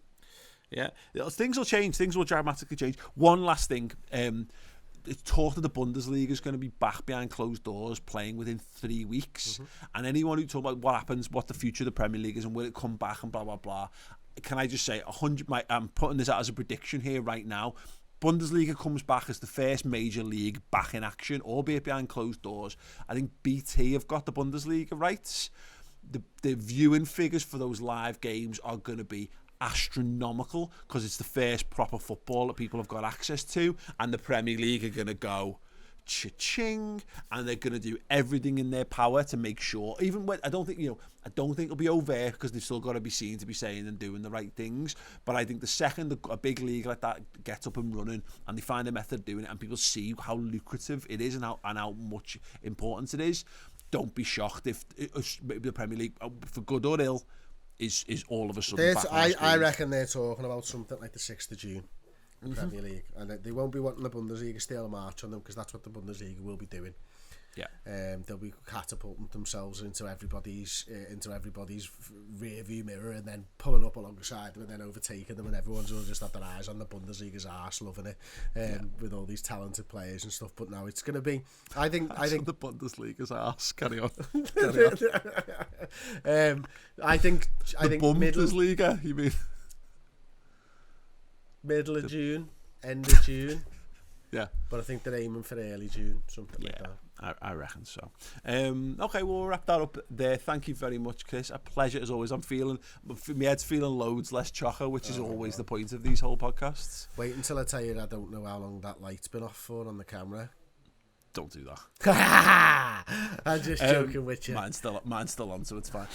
Yeah, things will change. Things will dramatically change. One last thing. It's talk that the Bundesliga is going to be back behind closed doors playing within 3 weeks. And anyone who talk about what happens, what the future of the Premier League is, and will it come back and blah blah blah, can I just say I'm putting this out as a prediction here right now. Bundesliga comes back as the first major league back in action, albeit behind closed doors. I think BT have got the Bundesliga rights. The viewing figures for those live games are going to be astronomical because it's the first proper football that people have got access to, and the Premier League are going to go cha-ching, and they're going to do everything in their power to make sure, even when I don't think it'll be over because they've still got to be seen to be saying and doing the right things. But I think the second a big league like that gets up and running and they find a method of doing it and people see how lucrative it is and how much importance it is, don't be shocked if the Premier League, for good or ill, is all of a sudden back on the I reckon they're talking about something like the 6th of June, Premier League, and they won't be wanting the Bundesliga steal a march on them, because that's what the Bundesliga will be doing. Yeah, they'll be catapulting themselves into everybody's rear view mirror, and then pulling up alongside them and then overtaking them, and everyone's all just had their eyes on the Bundesliga's arse, loving it, with all these talented players and stuff. But now it's going to be, I think the Bundesliga's arse. Carry on. I think Bundesliga, you mean middle of June, end of June. Yeah, but I think they're aiming for early June, something like that. I reckon so. Okay, we'll wrap that up there. Thank you very much, Chris. A pleasure as always. My head's feeling loads less chocker, which is always the point of these whole podcasts. Wait until I tell you I don't know how long that light's been off for on the camera. Don't do that. I'm just joking with you. Mine's still on, so it's fine.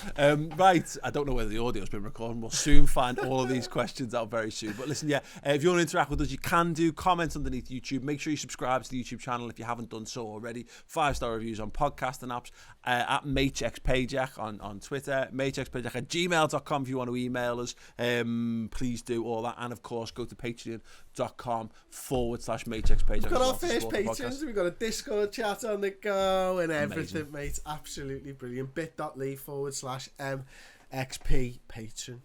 Right, I don't know whether the audio's been recording. We'll soon find all of these questions out very soon. But listen, if you want to interact with us, you can do. Comments underneath YouTube. Make sure you subscribe to the YouTube channel if you haven't done so already. 5-star reviews on podcasting apps. At Pajak on Twitter. MaychXPajak@gmail.com if you want to email us. Please do all that. And of course, go to patreon.com/MaychXPajak. We've got our first patrons. We've got a Discord chat on the go and everything. Amazing. Mate, absolutely brilliant. bit.ly/MXP patron.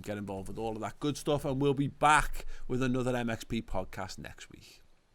Get involved with all of that good stuff, and we'll be back with another MXP podcast next week.